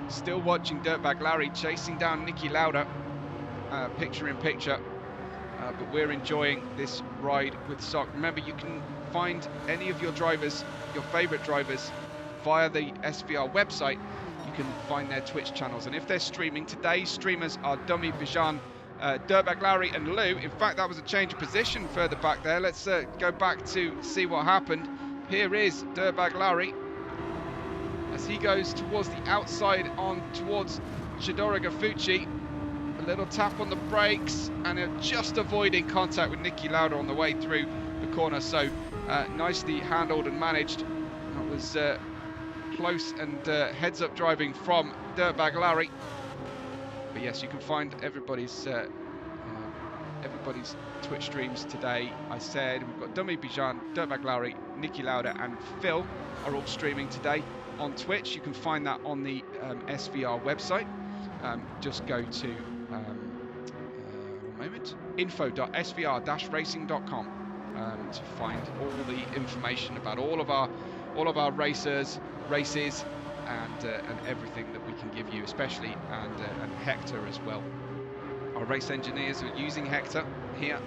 Still watching Dirtbag Larry chasing down Niki Lauda. picture in picture. But we're enjoying this ride with Sock. Remember, you can find any of your drivers, your favourite drivers, via the SVR website. You can find their Twitch channels, and if they're streaming, today's streamers are Dummy, Bijan, Dirtbag Larry and Lou. In fact, that was a change of position further back there. Let's go back to see what happened. Here is Dirtbag Larry as he goes towards the outside on towards Chidori Gafucci. A little tap on the brakes and just avoiding contact with Niki Lauda on the way through the corner. So nicely handled and managed. That was close and heads-up driving from Dirtbag Larry. But yes, you can find everybody's Twitch streams today. I said we've got Dummy, Bijan, Dirtbag Larry, Niki Lauda and Phil are all streaming today on Twitch. You can find that on the SVR website. Just go to info.svr-racing.com to find all the information about all of our racers, races, and everything that we can give you, especially and Hector as well. Our race engineers are using Hector here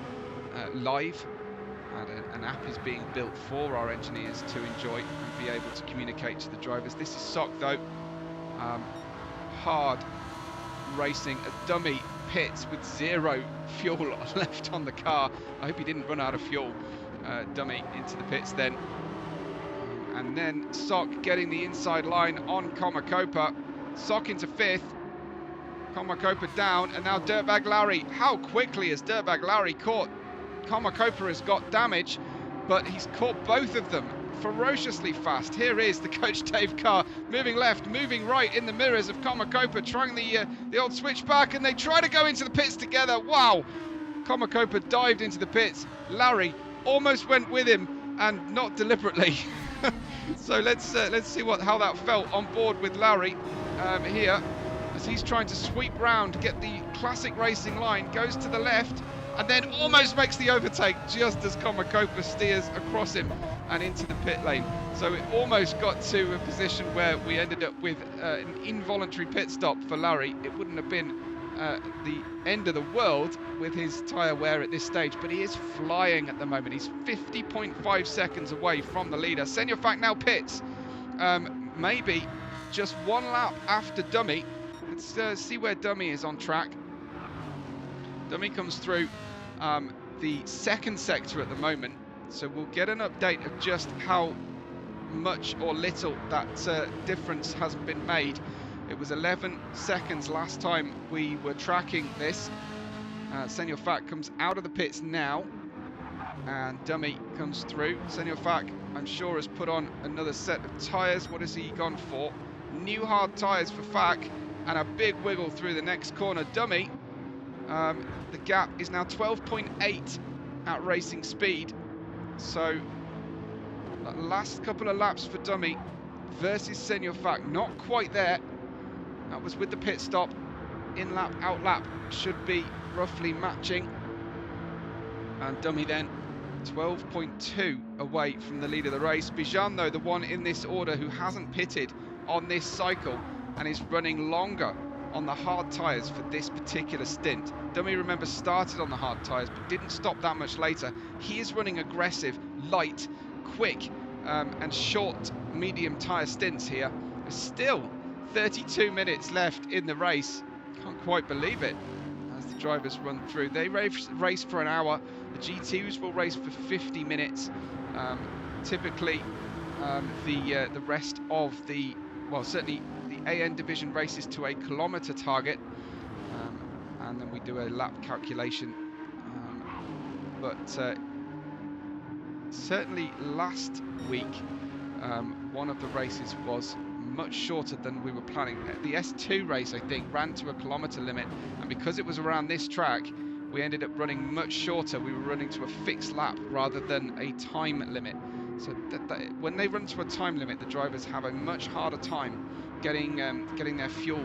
live, and an app is being built for our engineers to enjoy and be able to communicate to the drivers. This is Sock though, hard racing, a dummy pits with 0 fuel left on the car. I hope he didn't run out of fuel. Dummy into the pits then. And then Sock getting the inside line on Komakopa. Sock into 5th. Komakopa down, and now Dirtbag Larry. How quickly has Dirtbag Larry caught? Komakopa has got damage, but he's caught both of them ferociously fast. Here is the Coach Dave car moving left, moving right in the mirrors of Komakopa, trying the old switchback, and they try to go into the pits together. Wow! Komakopa dived into the pits. Larry almost went with him, and not deliberately. So let's see how that felt on board with Larry here, as he's trying to sweep round, get the classic racing line, goes to the left, and then almost makes the overtake just as Komakopa steers across him and into the pit lane. So it almost got to a position where we ended up with an involuntary pit stop for Larry. It wouldn't have been the end of the world with his tyre wear at this stage, but he is flying at the moment. He's 50.5 seconds away from the leader. Senior Fact now pits, maybe just 1 lap after Dummy. Let's see where Dummy is on track. Dummy comes through the 2nd sector at the moment, so we'll get an update of just how much or little that difference has been made. It was 11 seconds last time we were tracking this. Senior Fact comes out of the pits now, and Dummy comes through. Senior Fact, I'm sure, has put on another set of tyres. What has he gone for? New hard tyres for Fact, and a big wiggle through the next corner. Dummy, the gap is now 12.8 at racing speed. So that last couple of laps for Dummy versus Senior Fact, not quite there. That was with the pit stop. In lap, out lap should be roughly matching. And Dummy then 12.2 away from the lead of the race. Bijan, though, the one in this order who hasn't pitted on this cycle and is running longer on the hard tyres for this particular stint. Dummy, remember, started on the hard tyres but didn't stop that much later. He is running aggressive, light, quick and short, medium tyre stints here. There's still 32 minutes left in the race. Can't quite believe it as the drivers run through. They race for an hour. The GTs will race for 50 minutes. Typically, the rest of the, well, certainly the AN division races to a kilometre target, and then we do a lap calculation. But certainly last week, one of the races was much shorter than we were planning. The S2 race, I think, ran to a kilometre limit, and because it was around this track, we ended up running much shorter. We were running to a fixed lap rather than a time limit. So when they run to a time limit, the drivers have a much harder time getting their fuel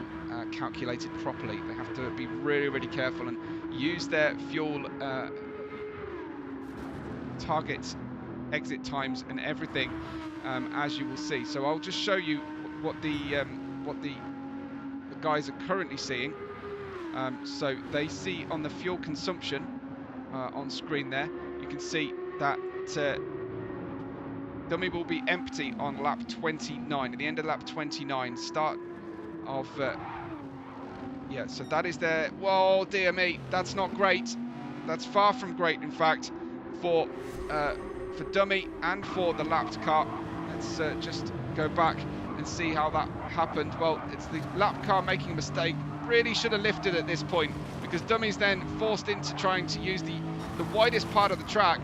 calculated properly. They have to be really, really careful and use their fuel targets, exit times, and everything, as you will see. So I'll just show you what the guys are currently seeing. So they see on the fuel consumption on screen there, you can see that dummy will be empty on lap 29, at the end of lap 29, start of, yeah, so that is their, whoa, dear me, that's not great. That's far from great, in fact, for dummy and for the lapped car. Let's just go back and see how that happened. Well, it's the lap car making a mistake. Really should have lifted at this point, because dummy's then forced into trying to use the widest part of the track,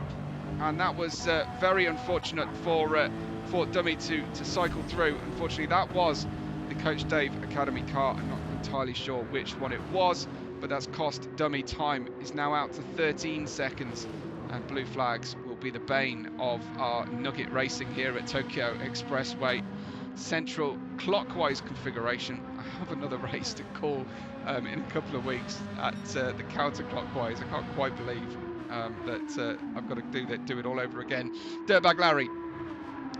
and that was very unfortunate for dummy to cycle through. Unfortunately, that was the Coach Dave Academy car. I'm not entirely sure which one it was, but that's cost dummy time. Is now out to 13 seconds, and blue flags will be the bane of our nugget racing here at Tokyo Expressway. Central clockwise configuration. I have another race to call in a couple of weeks at the counterclockwise. I can't quite believe that I've got to do it all over again. Dirtbag Larry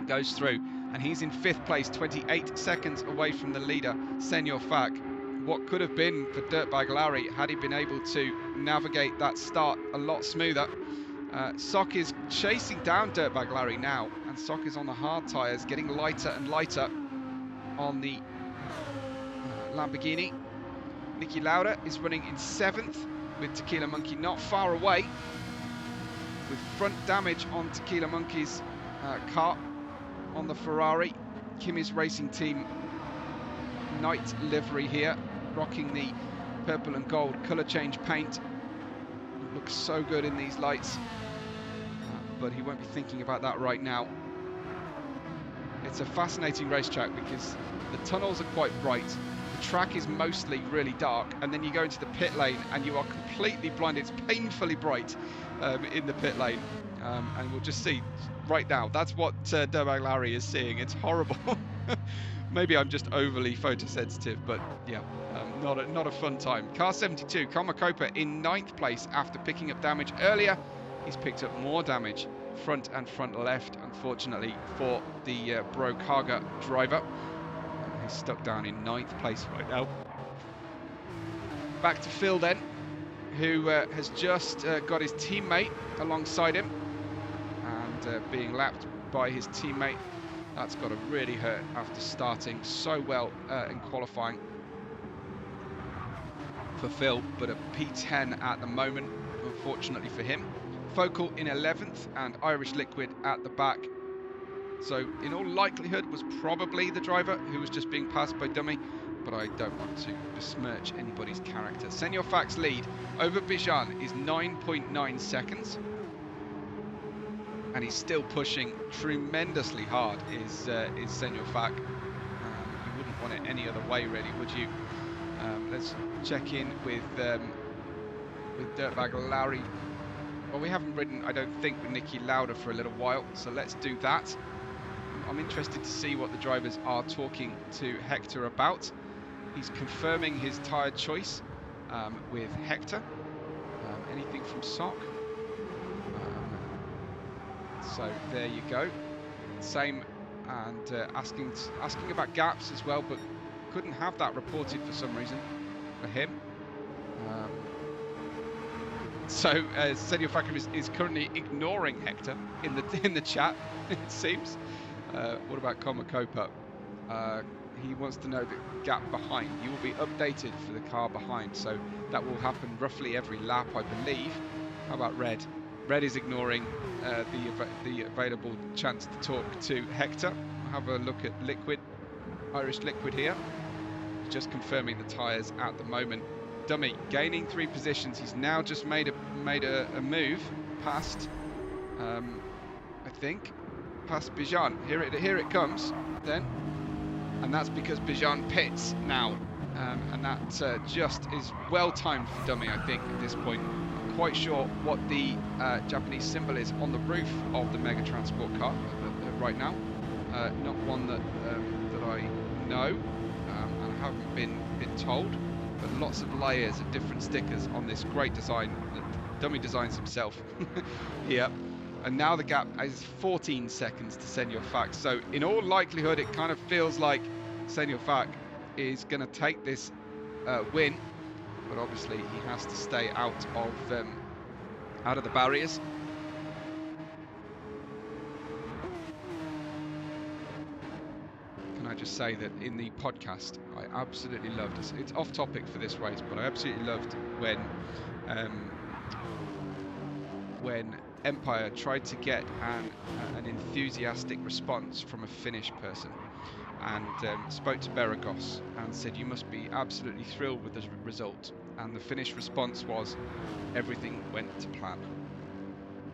goes through, and he's in 5th place, 28 seconds away from the leader, Senor Fak. What could have been for Dirtbag Larry had he been able to navigate that start a lot smoother. Sock is chasing down Dirtbag Larry now, and Sock is on the hard tyres, getting lighter and lighter on the Lamborghini. Niki Lauda is running in 7th, with Tequila Monkey not far away, with front damage on Tequila Monkey's car on the Ferrari. Kimi's Racing Team night livery here, rocking the purple and gold colour change paint. It looks so good in these lights, but he won't be thinking about that right now. It's a fascinating racetrack because the tunnels are quite bright, the track is mostly really dark, and then you go into the pit lane and you are completely blind. It's painfully bright in the pit lane, and we'll just see right now. That's what Dirtbag Larry is seeing. It's horrible. Maybe I'm just overly photosensitive, but yeah, not a fun time. Car 72, Komakopa in 9th place after picking up damage earlier. He's picked up more damage, front and front left, unfortunately, for the Bro Kaga driver. He's stuck down in 9th place right now. Back to Phil then, who has just got his teammate alongside him, and being lapped by his teammate. That's got to really hurt after starting so well in qualifying for Phil, but a P10 at the moment, unfortunately for him. Focal in 11th, and Irish Liquid at the back. So in all likelihood was probably the driver who was just being passed by dummy, but I don't want to besmirch anybody's character. Senor Fak's lead over Bijan is 9.9 seconds. And he's still pushing tremendously hard, is Senor Fak. You wouldn't want it any other way, really, would you? Let's check in with Dirtbag Larry. Well, we haven't ridden, I don't think, with Niki Lauda for a little while, so let's do that. I'm interested to see what the drivers are talking to Hector about. He's confirming his tyre choice with Hector. Anything from Sock? So there you go. Same, and asking about gaps as well, but couldn't have that reported for some reason for him. So Senor Fakir is currently ignoring Hector in the chat. It seems. What about Komakopa? He wants to know the gap behind. You will be updated for the car behind, so that will happen roughly every lap, I believe. How about Red? Red is ignoring the available chance to talk to Hector. We'll have a look at Liquid, Irish Liquid here. Just confirming the tyres at the moment. Dummy gaining 3 positions. He's now just made a move past, I think, past Bijan. Here it comes then, and that's because Bijan pits now, and that just is well timed for Dummy, I think, at this point. Quite sure what the Japanese symbol is on the roof of the Mega Transport car right now. Not one that I know, and I haven't been told, but lots of layers of different stickers on this great design that Dummy designs himself here. And now the gap is 14 seconds to Senor Fak. So in all likelihood, it kind of feels like Senor Fak is going to take this win but obviously he has to stay out of the barriers. Can I just say that in the podcast, I absolutely loved it. It's off topic for this race, but I absolutely loved when Empire tried to get an enthusiastic response from a Finnish person, and spoke to Beragos and said, "You must be absolutely thrilled with the result." And the Finnish response was, "Everything went to plan."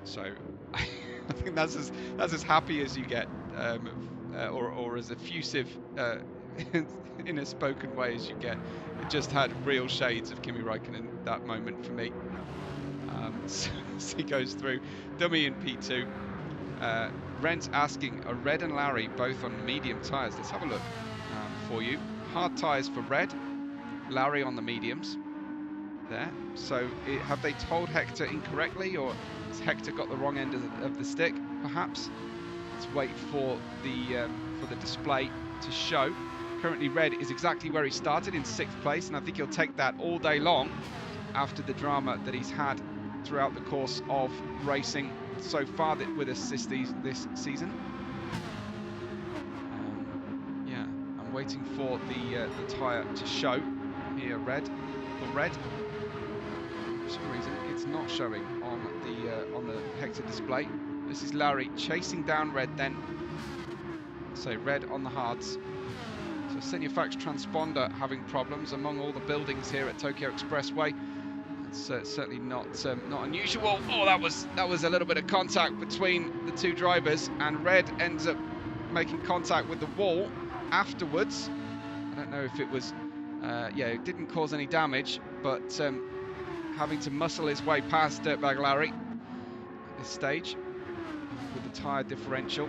So I think that's as happy as you get, or as effusive in a spoken way as you get. It just had real shades of Kimi Räikkönen that moment for me. So he goes through. Dummy in P2. Rent's asking, are Red and Larry both on medium tyres? Let's have a look for you. Hard tyres for Red, Larry on the mediums. There. So have they told Hector incorrectly, or has Hector got the wrong end of the stick, perhaps? Let's wait for the display to show. Currently Red is exactly where he started, in 6th place, and I think he'll take that all day long after the drama that he's had throughout the course of racing so far with us this season. Yeah, I'm waiting for the tyre to show here. Red. For some reason, it's not showing on the Hector display. This is Larry chasing down Red then. So Red on the hards. So Senyafax transponder having problems among all the buildings here at Tokyo Expressway. It's certainly not unusual. Oh, that was a little bit of contact between the two drivers, and Red ends up making contact with the wall afterwards. I don't know if it was, it didn't cause any damage, but having to muscle his way past Dirtbag Larry at this stage with the tyre differential.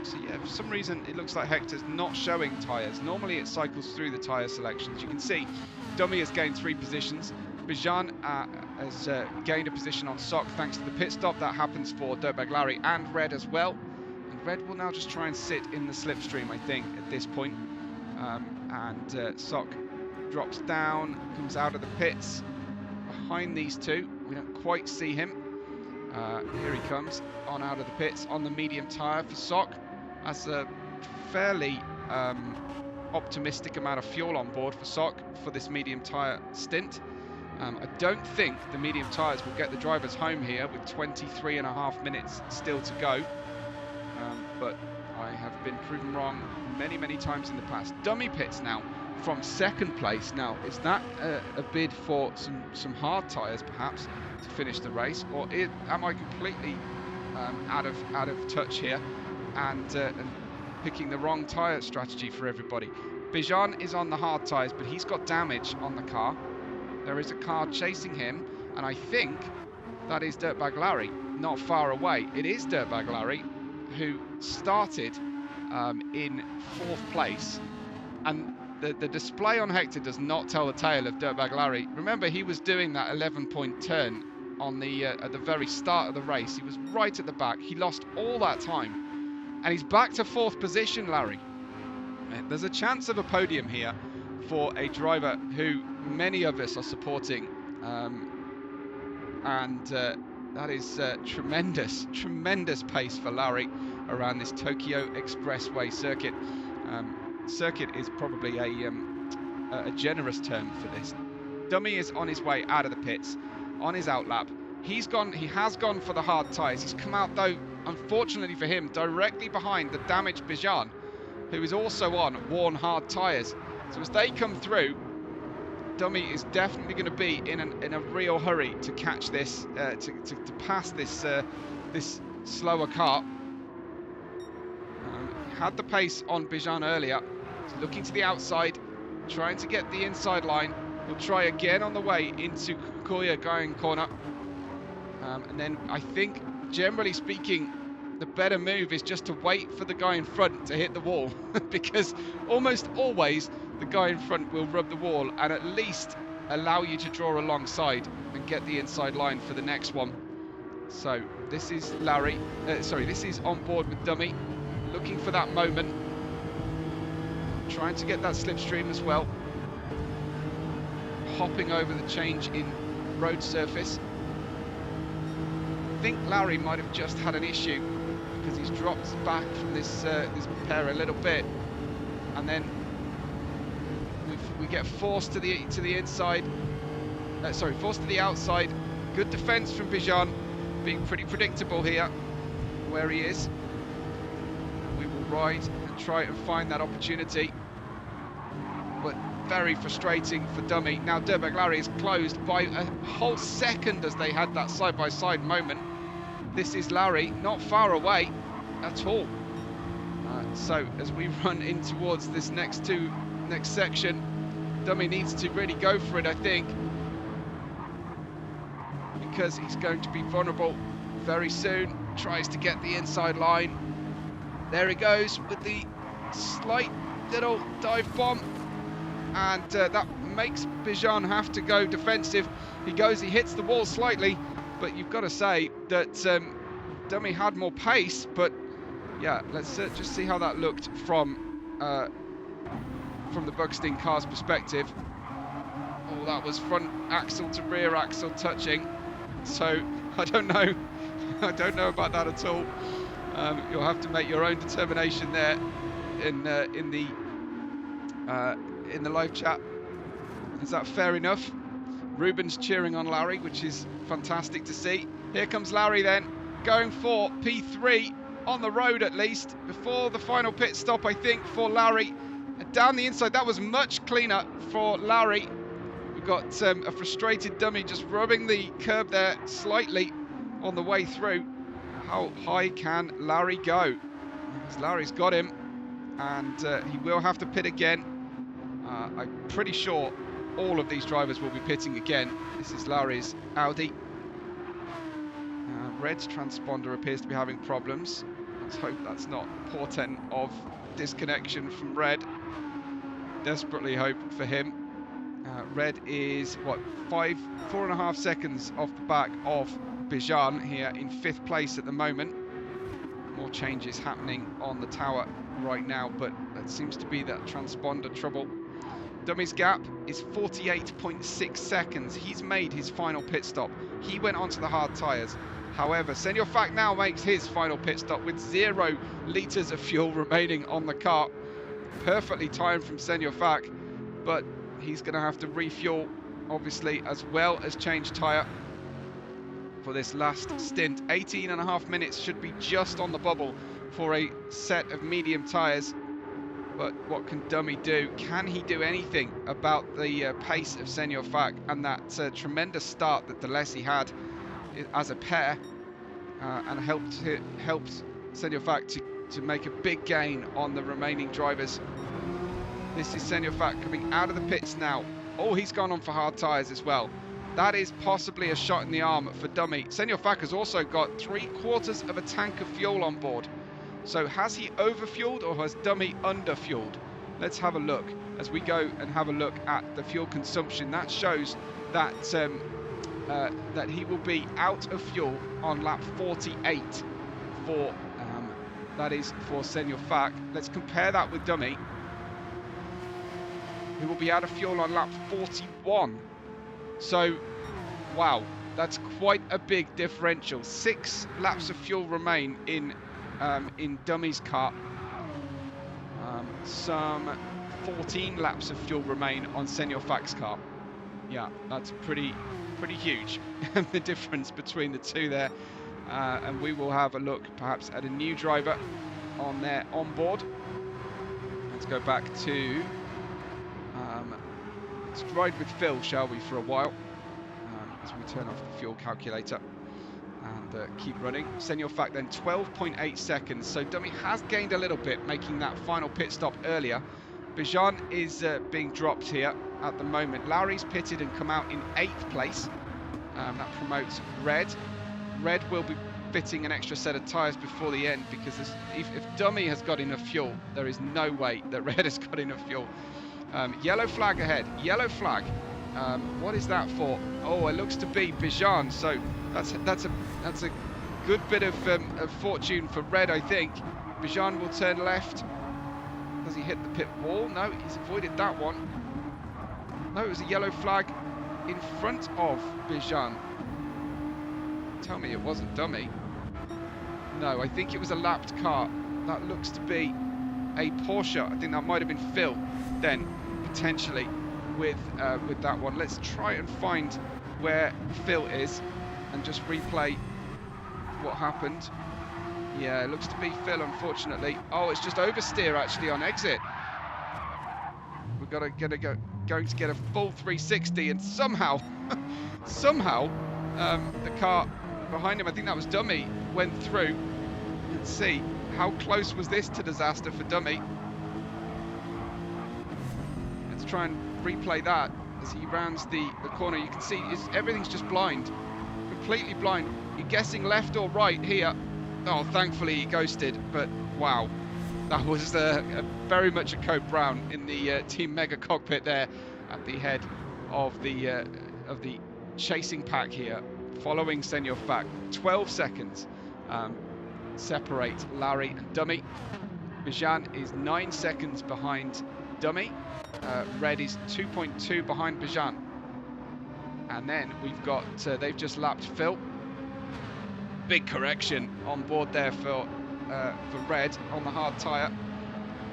So yeah, for some reason it looks like Hector's not showing tyres. Normally it cycles through the tyre selections. You can see Dummy has gained 3 positions. Bijan has gained a position on Sock thanks to the pit stop. That happens for Dirtbag Larry and Red as well. And Red will now just try and sit in the slipstream, I think, at this point. Sock drops down, comes out of the pits behind these two. We don't quite see him. Here he comes on out of the pits on the medium tyre for Sock. That's a fairly optimistic amount of fuel on board for Sock for this medium tyre stint. I don't think the medium tyres will get the drivers home here with 23.5 minutes still to go. But I have been proven wrong many times in the past. Dummy pits now from 2nd place. Now, is that a bid for some hard tyres perhaps to finish the race, or am I completely out of touch here and picking the wrong tyre strategy for everybody? Bijan is on the hard tyres, but he's got damage on the car. There is a car chasing him, and I think that is Dirtbag Larry, not far away. It is Dirtbag Larry, who started in 4th place, and the display on Hector does not tell the tale of Dirtbag Larry. Remember, he was doing that 11-point turn on at the very start of the race. He was right at the back. He lost all that time, and he's back to 4th position, Larry. There's a chance of a podium here for a driver who many of us are supporting, that is tremendous pace for Larry around this Tokyo Expressway circuit. Circuit is probably a generous term for this. Dummy is on his way out of the pits, on his outlap. He has gone for the hard tyres. He's come out, though, unfortunately for him, directly behind the damaged Bijan, who is also on worn hard tyres. So as they come through, Dummy is definitely going to be in a real hurry to catch this, to pass this this slower car. He had the pace on Bijan earlier. He's looking to the outside, trying to get the inside line. He'll try again on the way into Koya going corner. And then I think, generally speaking, the better move is just to wait for the guy in front to hit the wall, because almost always the guy in front will rub the wall and at least allow you to draw alongside and get the inside line for the next one. So this is Larry, this is on board with Dummy, looking for that moment, trying to get that slipstream as well. hopping over the change in road surface. I think Larry might have just had an issue because he's dropped back from this pair a little bit, and then we get forced to the inside. Sorry, forced to the outside. Good defence from Bijan, being pretty predictable here where he is. We will ride and try and find that opportunity, but very frustrating for Dummy. Now Dirtbag Larry is closed by a whole second as they had that side-by-side moment. This is Larry, not far away at all. So as we run in towards this next section, Dummy needs to really go for it, I think, because he's going to be vulnerable very soon. Tries to get the inside line. There he goes with the slight little dive bomb, and that makes Bijan have to go defensive. He hits the wall slightly, but you've got to say that Dummy had more pace. But yeah, let's just see how that looked from the Bugsting car's perspective. Oh, that was front axle to rear axle touching. So I don't know. I don't know about that at all. You'll have to make your own determination there in the live chat. Is that fair enough? Ruben's cheering on Larry, which is fantastic to see. Here comes Larry then, going for P3 on the road at least before the final pit stop, I think, for Larry. Down the inside, that was much cleaner for Larry. We've got a frustrated Dummy just rubbing the curb there slightly on the way through. How high can Larry go? Because Larry's got him, and he will have to pit again. I'm pretty sure all of these drivers will be pitting again. This is Larry's Audi. Red's transponder appears to be having problems. Let's hope that's not a portent of disconnection from Red. Desperately hope for him. Red is, what, 4.5 seconds off the back of Bijan here in 5th place at the moment. More changes happening on the tower right now, but that seems to be that transponder trouble. Dummy's gap is 48.6 seconds. He's made his final pit stop. He went onto the hard tyres. However, Senor Fac now makes his final pit stop with 0 litres of fuel remaining on the car. Perfectly timed from Senor Fac, but he's going to have to refuel, obviously, as well as change tyre for this last stint. 18.5 minutes should be just on the bubble for a set of medium tyres. But what can Dummy do? Can he do anything about the pace of Senor Fac and that tremendous start that Delesi had as a pair, and helped Senor Fac to make a big gain on the remaining drivers? This is Senor Fac coming out of the pits now. Oh, he's gone on for hard tyres as well. That is possibly a shot in the arm for Dummy. Senor Fac has also got 3/4 of a tank of fuel on board. So has he overfueled or has Dummy underfueled? Let's have a look as we go and have a look at the fuel consumption. That shows that that he will be out of fuel on lap 48 for that is for Senor Fac. Let's compare that with Dummy, who will be out of fuel on lap 41. So, wow, that's quite a big differential. 6 laps of fuel remain in Dummy's car. Some 14 laps of fuel remain on Senor Fac's car. Yeah, that's pretty huge, the difference between the two there. And we will have a look perhaps at a new driver on their onboard. Let's go back to let's ride with Phil, shall we, for a while, as we turn off the fuel calculator and keep running. Senor Fac then 12.8 seconds, so Dummy has gained a little bit, making that final pit stop earlier. Bijan is being dropped here at the moment. Larry's pitted and come out in 8th place. That promotes Red. Red will be fitting an extra set of tyres before the end, because if Dummy has got enough fuel, there is no way that Red has got enough fuel. Yellow flag ahead. Yellow flag. What is that for? Oh, it looks to be Bijan. So that's a good bit of fortune for Red, I think. Bijan will turn left. Does he hit the pit wall? No, he's avoided that one. No, it was a yellow flag in front of Bijan. Tell me it wasn't dummy. No, I think it was a lapped car. That looks to be a Porsche. I think that might have been Phil then, potentially, with that one. Let's try and find where Phil is and just replay what happened. Yeah, it looks to be Phil, unfortunately. Oh, it's just oversteer actually on exit. We've got to going to get a full 360, and somehow, the car behind him, I think that was Dummy, went through. Let's see, how close was this to disaster for Dummy? Let's try and replay that as he rounds the corner. You can see everything's just blind, completely blind. You're guessing left or right here. Oh, thankfully he ghosted, but wow. That was very much a Code Brown in the Team Mega cockpit there at the head of the chasing pack here, following Senor Fak. 12 seconds separate Larry and Dummy. Bijan is 9 seconds behind Dummy. Red is 2.2 behind Bijan. And then we've got, they've just lapped Phil. Big correction on board there for Red on the hard tyre.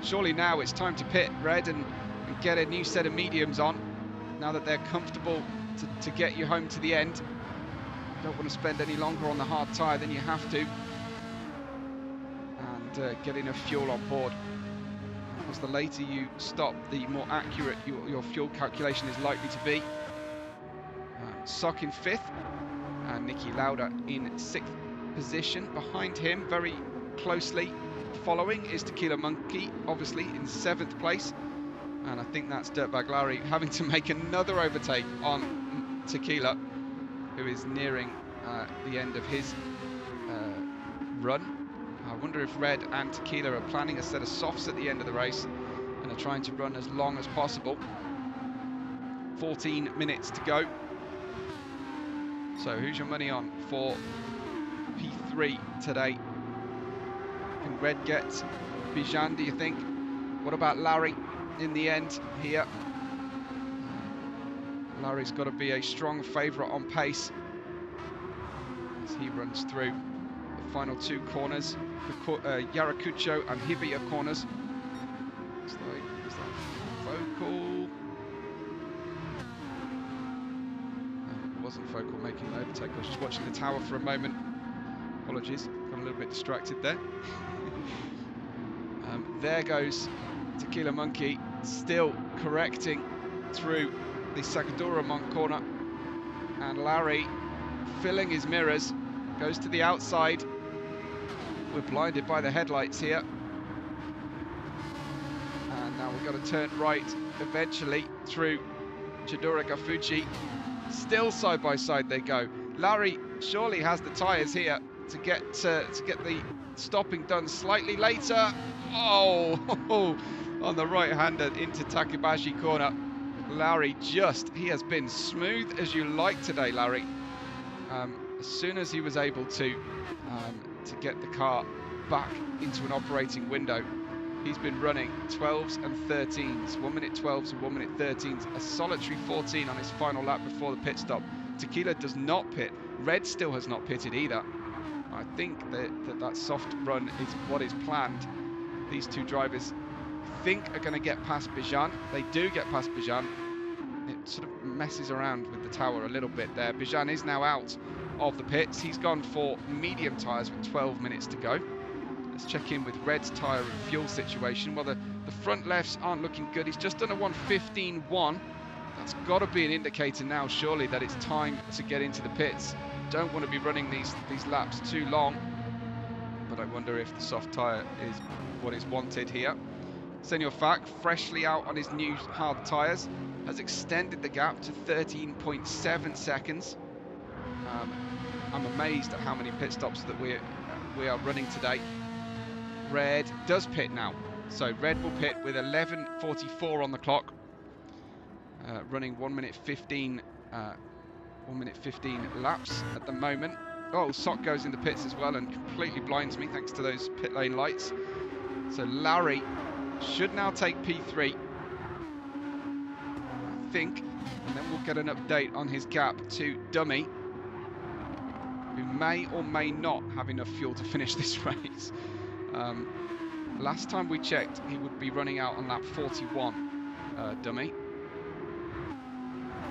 Surely now it's time to pit Red and get a new set of mediums on, now that they're comfortable to get you home to the end. Don't want to spend any longer on the hard tyre than you have to, and get enough fuel on board, because the later you stop, the more accurate your fuel calculation is likely to be. Sock in 5th, and Nicky Lauda in 6th position. Behind him, very closely following, is Tequila Monkey, obviously in 7th place, and I think that's Dirtbag Larry having to make another overtake on Tequila, who is nearing the end of his run. I wonder if Red and Tequila are planning a set of softs at the end of the race and are trying to run as long as possible. 14 minutes to go. So who's your money on for P3 today? Can Red get Bijan, do you think? What about Larry in the end here? Larry's got to be a strong favourite on pace as he runs through the final 2 corners, the Yaracucho and Hibia corners. Looks like, is that Focal? No, it wasn't Focal making an overtake. I was just watching the tower for a moment. Apologies, got a little bit distracted there. There goes Tequila Monkey, still correcting through the Sacadura Monk corner, and Larry filling his mirrors, goes to the outside. We're blinded by the headlights here, and now we've got to turn right eventually through Chidora Gafuchi. Still side by side they go. Larry surely has the tyres here to get the stopping done slightly later. Oh, on the right-hander into Takebashi corner. Larry he has been smooth as you like today, Larry. As soon as he was able to get the car back into an operating window, he's been running 12s and 13s, 1 minute 12s and 1 minute 13s, a solitary 14 on his final lap before the pit stop. Tequila does not pit. Red still has not pitted either. I think that soft run is what is planned. These 2 drivers think are going to get past Bijan. They do get past Bijan. It sort of messes around with the tower a little bit there. Bijan is now out of the pits. He's gone for medium tyres with 12 minutes to go. Let's check in with Red's tyre and fuel situation. Well, the front lefts aren't looking good. He's just done a 1:15.1. That's got to be an indicator now, surely, that it's time to get into the pits. Don't want to be running these laps too long, but I wonder if the soft tyre is what is wanted here. Senor Fak, freshly out on his new hard tyres, has extended the gap to 13.7 seconds. I'm amazed at how many pit stops that we are running today. Red does pit now, so Red will pit with 11:44 on the clock, running 1 minute 15 laps at the moment. Oh, Sock goes into pits as well and completely blinds me thanks to those pit lane lights. So Larry should now take P3. I think and then we'll get an update on his gap to Dummy, who may or may not have enough fuel to finish this race. Last time we checked, he would be running out on lap 41, Dummy.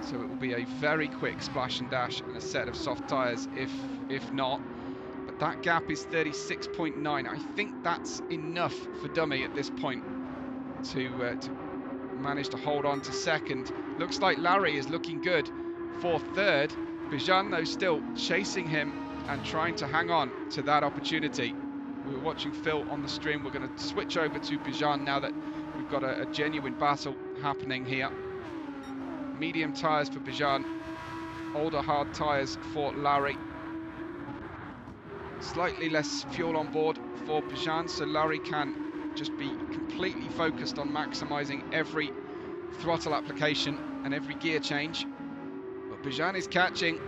So it will be a very quick splash and dash and a set of soft tyres if not. But that gap is 36.9. I think that's enough for Dummy at this point to manage to hold on to second. Looks like Larry is looking good for third. Bijan, though, still chasing him and trying to hang on to that opportunity. We were watching Phil on the stream. We're going to switch over to Bijan now that we've got a genuine battle happening here. Medium tyres for Bijan, older hard tyres for Larry. Slightly less fuel on board for Bijan, so Larry can just be completely focused on maximising every throttle application and every gear change. But Bijan is catching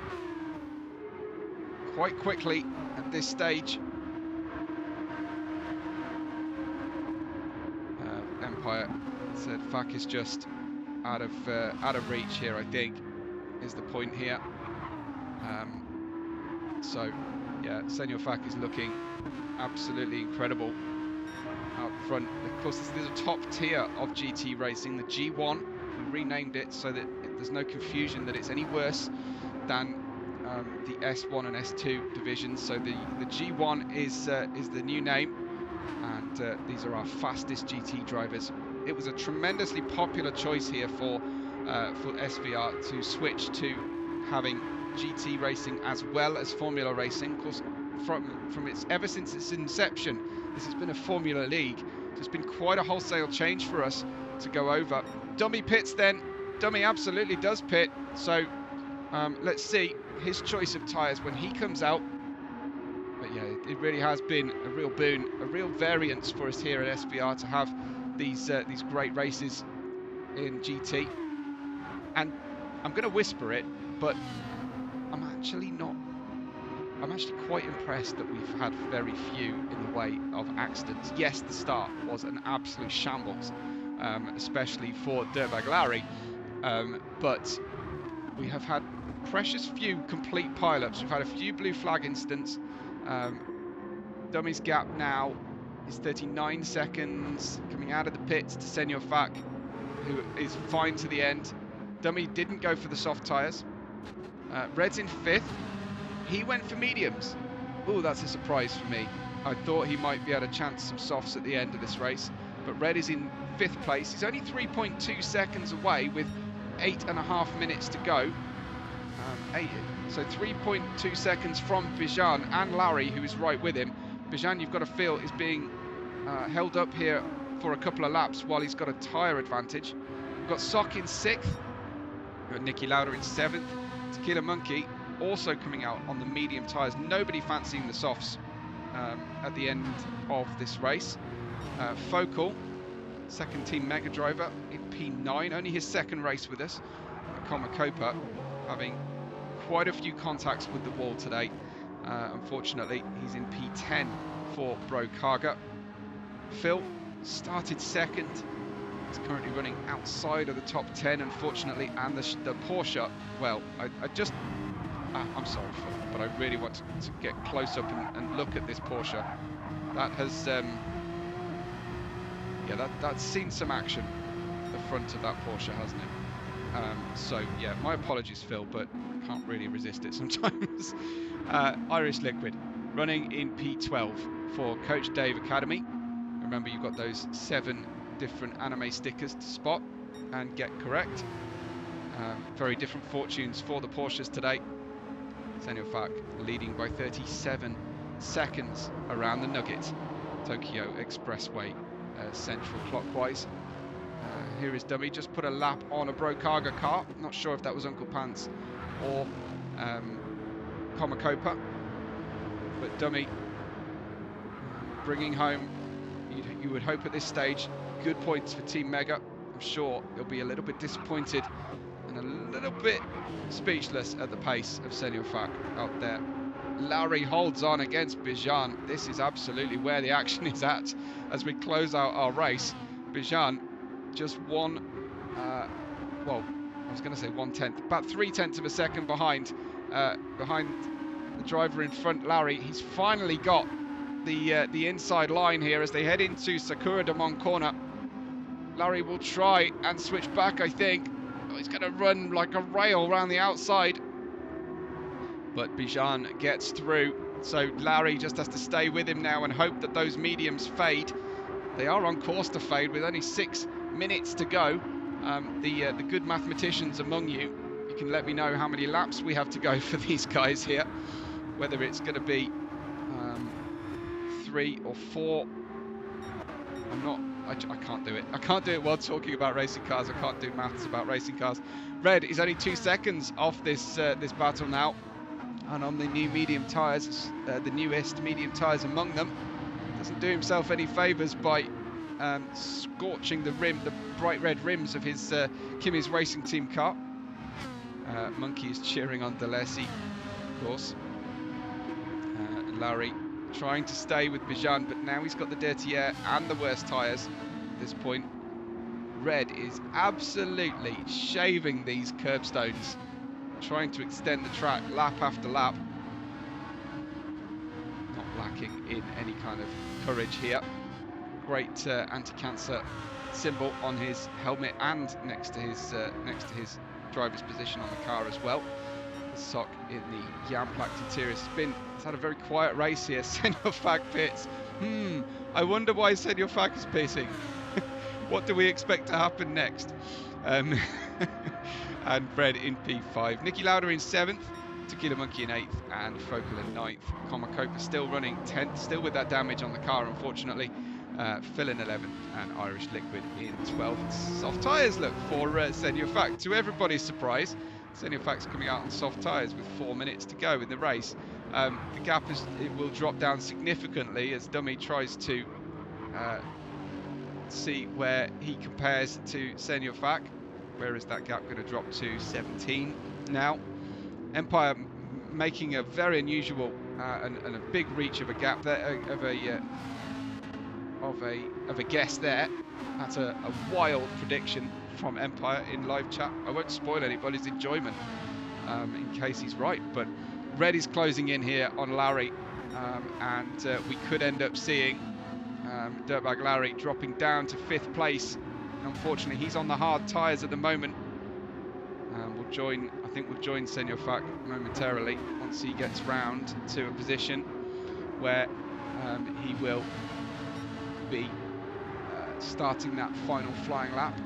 quite quickly at this stage. Empire said Fak is just out of reach here, I think, is the point here. So yeah, Senor Fak is looking absolutely incredible out front. Of course, this is a top tier of GT racing, the G1. We renamed it so that there's no confusion that it's any worse than the S1 and S2 divisions. So the G1 is the new name, and these are our fastest GT drivers. It was a tremendously popular choice here for SVR to switch to having GT racing as well as Formula racing. Of course, ever since its inception, this has been a Formula League. So it's been quite a wholesale change for us to go over. Dummy pits then. Dummy absolutely does pit. So let's see his choice of tyres when he comes out. But yeah, it really has been a real boon, a real variance for us here at SVR to have these great races in GT. And I'm going to whisper it, but I'm actually quite impressed that we've had very few in the way of accidents. Yes, the start was an absolute shambles, especially for Dirtbag Larry, but we have had precious few complete pileups. We've had a few blue flag incidents. Dummy's gap now is 39 seconds coming out of the pits to Senor Fak, who is fine to the end. Dummy didn't go for the soft tyres. Red's in 5th. He went for mediums. Oh, that's a surprise for me. I thought he might be able to chance some softs at the end of this race, but Red is in 5th place. He's only 3.2 seconds away with 8.5 minutes to go. So 3.2 seconds from Bijan and Larry, who is right with him. Bijan, you've got to feel, is being held up here for a couple of laps while he's got a tyre advantage. We've got Sock in 6th. We've got Nicky Lauder in 7th. Tequila Monkey also coming out on the medium tyres. Nobody fancying the softs at the end of this race. Focal, second team Mega Driver in P9, only his second race with us. And Komakopa having quite a few contacts with the wall today. Unfortunately, he's in P10 for Bro Kaga. Phil started second. He's currently running outside of the top 10, unfortunately, and the Porsche, well, I'm sorry, Phil, but I really want to get close up and look at this Porsche. That has, that's seen some action, the front of that Porsche, hasn't it? So, yeah, my apologies, Phil, but I can't really resist it sometimes. Irish Liquid, running in P12 for Coach Dave Academy. Remember, you've got those 7 different anime stickers to spot and get correct. Very different fortunes for the Porsches today. Senor Fak leading by 37 seconds around the Nugget Tokyo Expressway central clockwise. Here is Dummy, just put a lap on a Brokaga car. Not sure if that was Uncle Pants or Komakopa, but Dummy bringing home, you would hope at this stage, good points for Team Mega. I'm sure they'll be a little bit disappointed and a little bit speechless at the pace of Senor Fak out there. Larry holds on against Bijan. This is absolutely where the action is at as we close out our race. Bijan just one, well, was going to say 1/10, about 3/10 of a second behind the driver in front, Larry. He's finally got the inside line here as they head into Sakura de Mon corner. Larry will try and switch back, I think. Oh, he's going to run like a rail around the outside. But Bijan gets through. So Larry just has to stay with him now and hope that those mediums fade. They are on course to fade with only 6 minutes to go. The good mathematicians among you, you can let me know how many laps we have to go for these guys here. Whether it's going to be 3 or 4. I can't do it. I can't do it while talking about racing cars. I can't do maths about racing cars. Red is only 2 seconds off this battle now. And on the new medium tyres, the newest medium tyres among them, doesn't do himself any favours by scorching the bright red rims of his Kimi's Racing Team car. Monkey is cheering on Delesi, of course. Larry trying to stay with Bijan, but now he's got the dirty air and the worst tyres at this point. Red is absolutely shaving these curbstones, trying to extend the track lap after lap. Not lacking in any kind of courage here. Great anti-cancer symbol on his helmet and next to his driver's position on the car as well. The sock in the Jan Plak interior. It's had a very quiet race here. Senor Fak pits. I wonder why Senor Fak is pitting. What do we expect to happen next? And Fred in P5. Nicky Lauda in 7th. Tequila Monkey in 8th. And Focal in 9th. Comacopa still running 10th. Still with that damage on the car, unfortunately. Phil in 11th. And Irish Liquid in 12th. Soft tyres, look, for Senor Fak. To everybody's surprise, Senor Fak's coming out on soft tyres with 4 minutes to go in the race. The gap will drop down significantly as Dummy tries to see where he compares to Senor Fak. Where is that gap going to drop to? 17 now. Empire making a very unusual and a big reach of a gap there, of a guess there. That's a wild prediction from Empire in live chat. I won't spoil anybody's enjoyment in case he's right, but Red is closing in here on Larry, and we could end up seeing Dirtbag Larry dropping down to 5th place. Unfortunately, he's on the hard tyres at the moment. I think we'll join Senor Fak momentarily once he gets round to a position where he will be starting that final flying lap.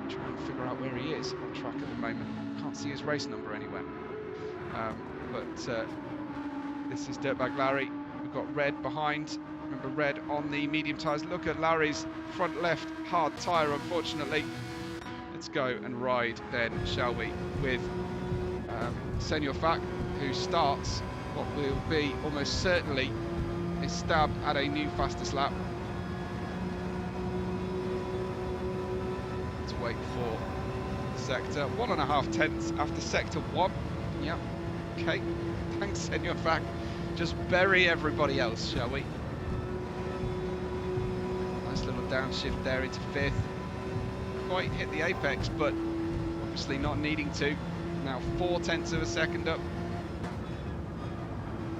Trying to figure out where he is on track at the moment. Can't see his race number anywhere. But this is Dirtbag Larry. We've got Red behind. Remember, Red on the medium tyres. Look at Larry's front left hard tyre, unfortunately. Let's go and ride then, shall we, with Senor Fak, who starts what will be almost certainly a stab at a new fastest lap. Let's wait for the sector. 1.5 tenths after sector 1. Yep. Okay. Thanks, Senor Fak. Just bury everybody else, shall we? Nice little downshift there into 5th. Quite hit the apex, but obviously not needing to. Now 4 tenths of a second up.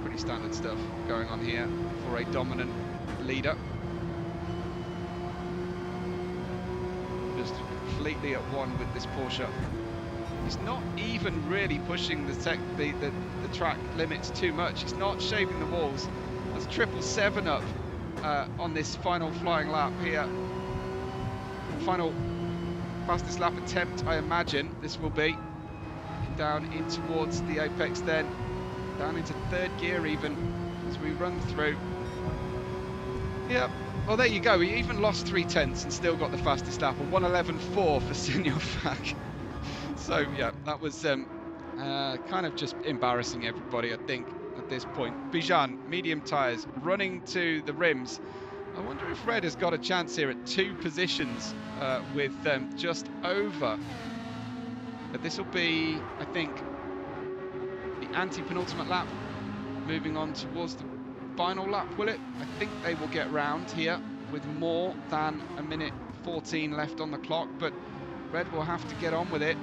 Pretty standard stuff going on here for a dominant leader. Just completely at one with this Porsche. He's not even really pushing the track limits too much. He's not shaving the walls. That's 777 up on this final flying lap here. Final fastest lap attempt, I imagine this will be. Down in towards the apex then. Down into 3rd gear even as we run through. Yep. Well, there you go. He even lost 3 tenths and still got the fastest lap. A 1:11.4 for Senor Fak. So yeah, that was kind of just embarrassing everybody, I think, at this point. Bijan, medium tyres, running to the rims. I wonder if Red has got a chance here at 2 positions with just over. But this will be, I think, the anti-penultimate lap. Moving on towards the final lap, will it? I think they will get round here with more than 1:14 left on the clock, but Red will have to get on with it.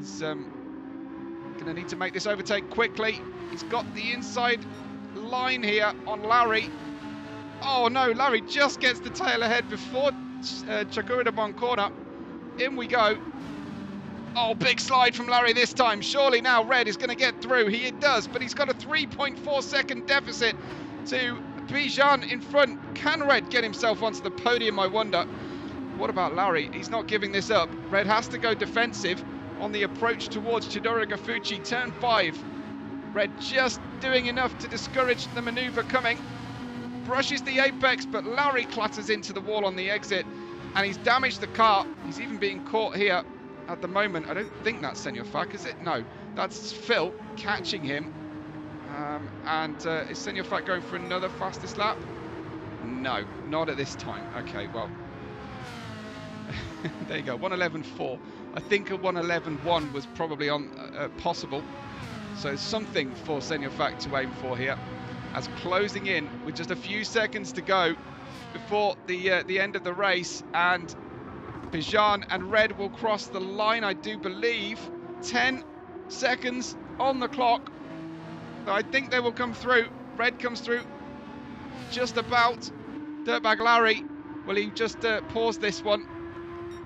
He's going to need to make this overtake quickly. He's got the inside line here on Larry. Oh no, Larry just gets the tail ahead before Chakura corner. In we go. Oh, big slide from Larry this time. Surely now Red is going to get through. He does, but he's got a 3.4 second deficit to Bijan in front. Can Red get himself onto the podium, I wonder? What about Larry? He's not giving this up. Red has to go defensive on the approach towards Chidori Gafucci, turn 5. Red just doing enough to discourage the manoeuvre coming. Brushes the apex, but Larry clatters into the wall on the exit, and he's damaged the car. He's even being caught here at the moment. I don't think that's Senor Fak, is it? No, that's Phil catching him. Is Senor Fak going for another fastest lap? No, not at this time. Okay, well, there you go, 1:11.4. I think a 1:11.1 was probably on possible. So something for Senor Fak to aim for here, as closing in with just a few seconds to go before the end of the race, and Bijan and Red will cross the line, I do believe. 10 seconds on the clock. So I think they will come through. Red comes through just about. Dirtbag Larry, will he just pause this one?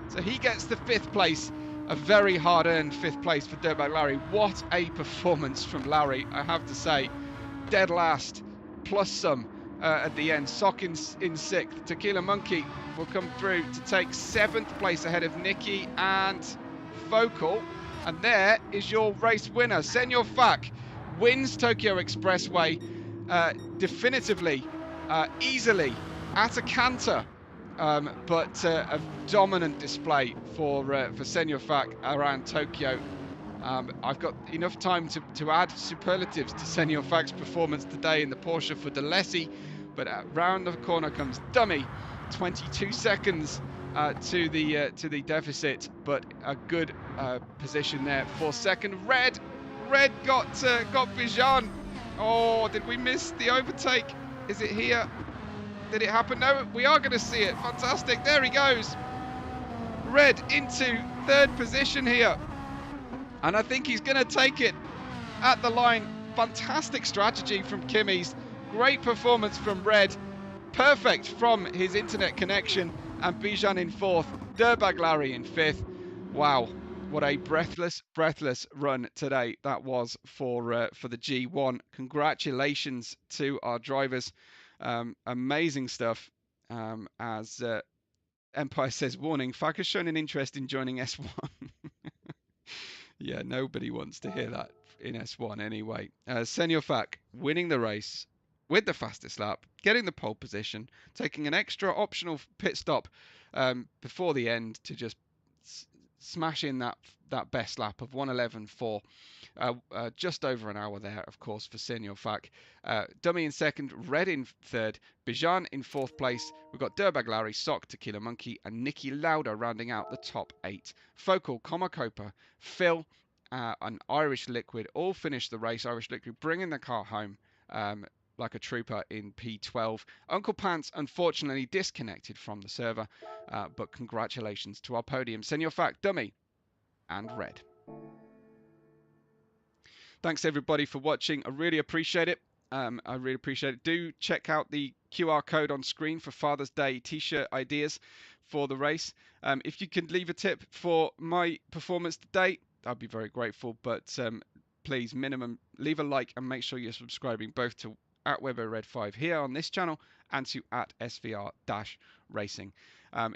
So he gets the 5th place. A very hard-earned 5th place for Dirtbag Larry. What a performance from Larry, I have to say. Dead last, plus some at the end. Sock in 6th. Tequila Monkey will come through to take 7th place ahead of Nicky and Focal. And there is your race winner. Senor Fak wins Tokyo Expressway definitively, easily, at a canter. But a dominant display for Senor Fak around Tokyo. I've got enough time to add superlatives to Senor Fak's performance today in the Porsche for Delesi, but round the corner comes Dummy. 22 seconds to the deficit, but a good position there for second. Red got Bijan. Oh, did we miss the overtake? Is it here? Did it happen? No, we are going to see it. Fantastic. There he goes. Red into 3rd position here. And I think he's going to take it at the line. Fantastic strategy from Kimmy's. Great performance from Red. Perfect from his internet connection. And Bijan in 4th. Dirtbag Larry in 5th. Wow. What a breathless run today that was for the G1. Congratulations to our drivers. Amazing stuff. As Empire says, warning, Fak has shown an interest in joining S1. Yeah, nobody wants to hear that in S1 anyway. Senor Fak winning the race with the fastest lap, getting the pole position, taking an extra optional pit stop before the end to just smash in that best lap of 1:11.4. Just over an hour there, of course, for Senor Fak. Dummy in 2nd, Red in 3rd, Bijan in 4th place. We've got Dirtbag Larry, Sock, Tequila Monkey, and Nicky Lauda rounding out the top 8. Focal, Comacopa, Phil, and Irish Liquid all finished the race. Irish Liquid bringing the car home like a trooper in P12. Uncle Pants, unfortunately, disconnected from the server, but congratulations to our podium. Senor Fak, Dummy, and Red. Thanks everybody for watching. I really appreciate it. I really appreciate it. Do check out the QR code on screen for Father's Day t-shirt ideas for the race. If you can leave a tip for my performance today, I'd be very grateful. But please, minimum, leave a like and make sure you're subscribing both to @WebboRed5 here on this channel and to @SVR-Racing.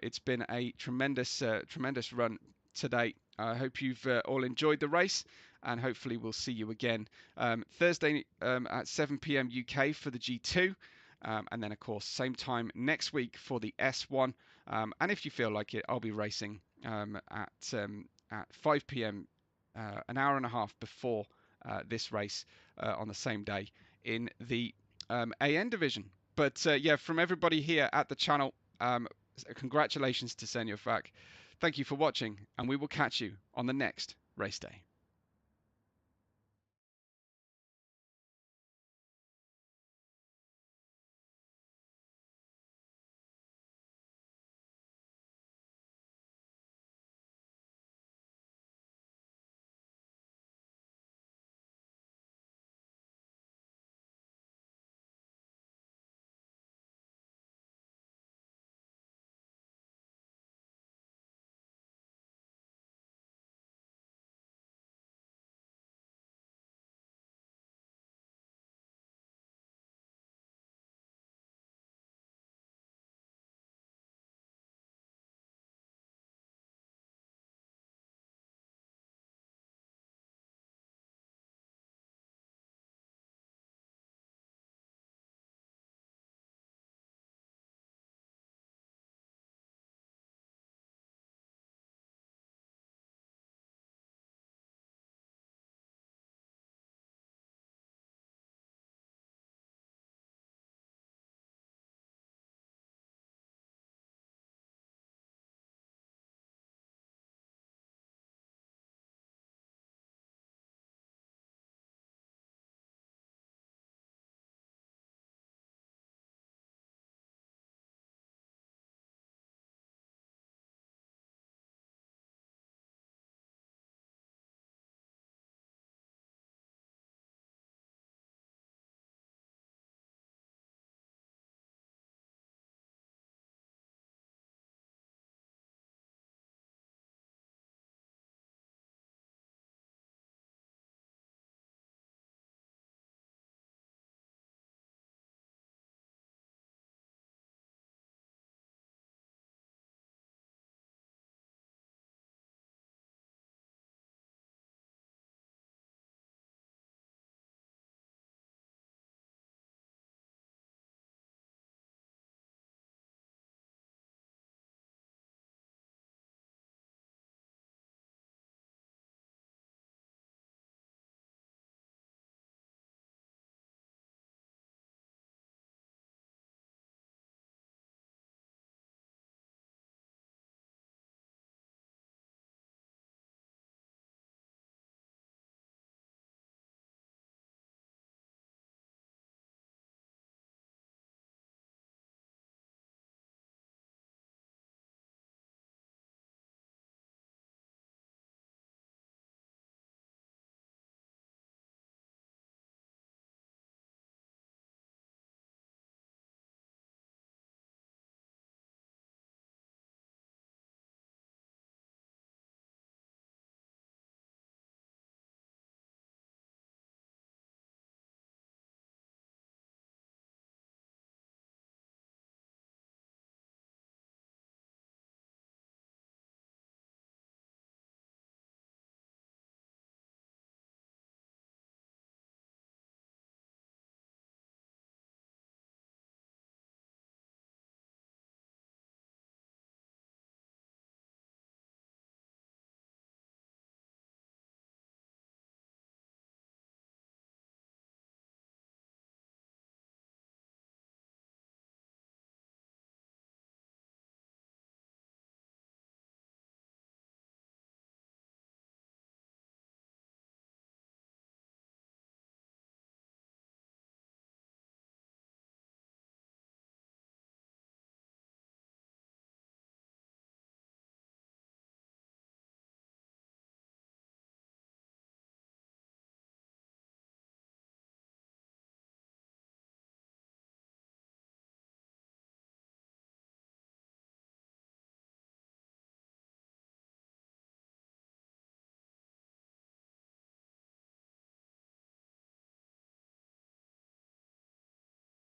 It's been a tremendous run today. I hope you've all enjoyed the race, and hopefully we'll see you again Thursday at 7 p.m. UK for the G2, and then of course same time next week for the S1. And if you feel like it, I'll be racing at 5 p.m. An hour and a half before this race on the same day in the AN division. But yeah, from everybody here at the channel, congratulations to Senor Fak. Thank you for watching, and we will catch you on the next race day.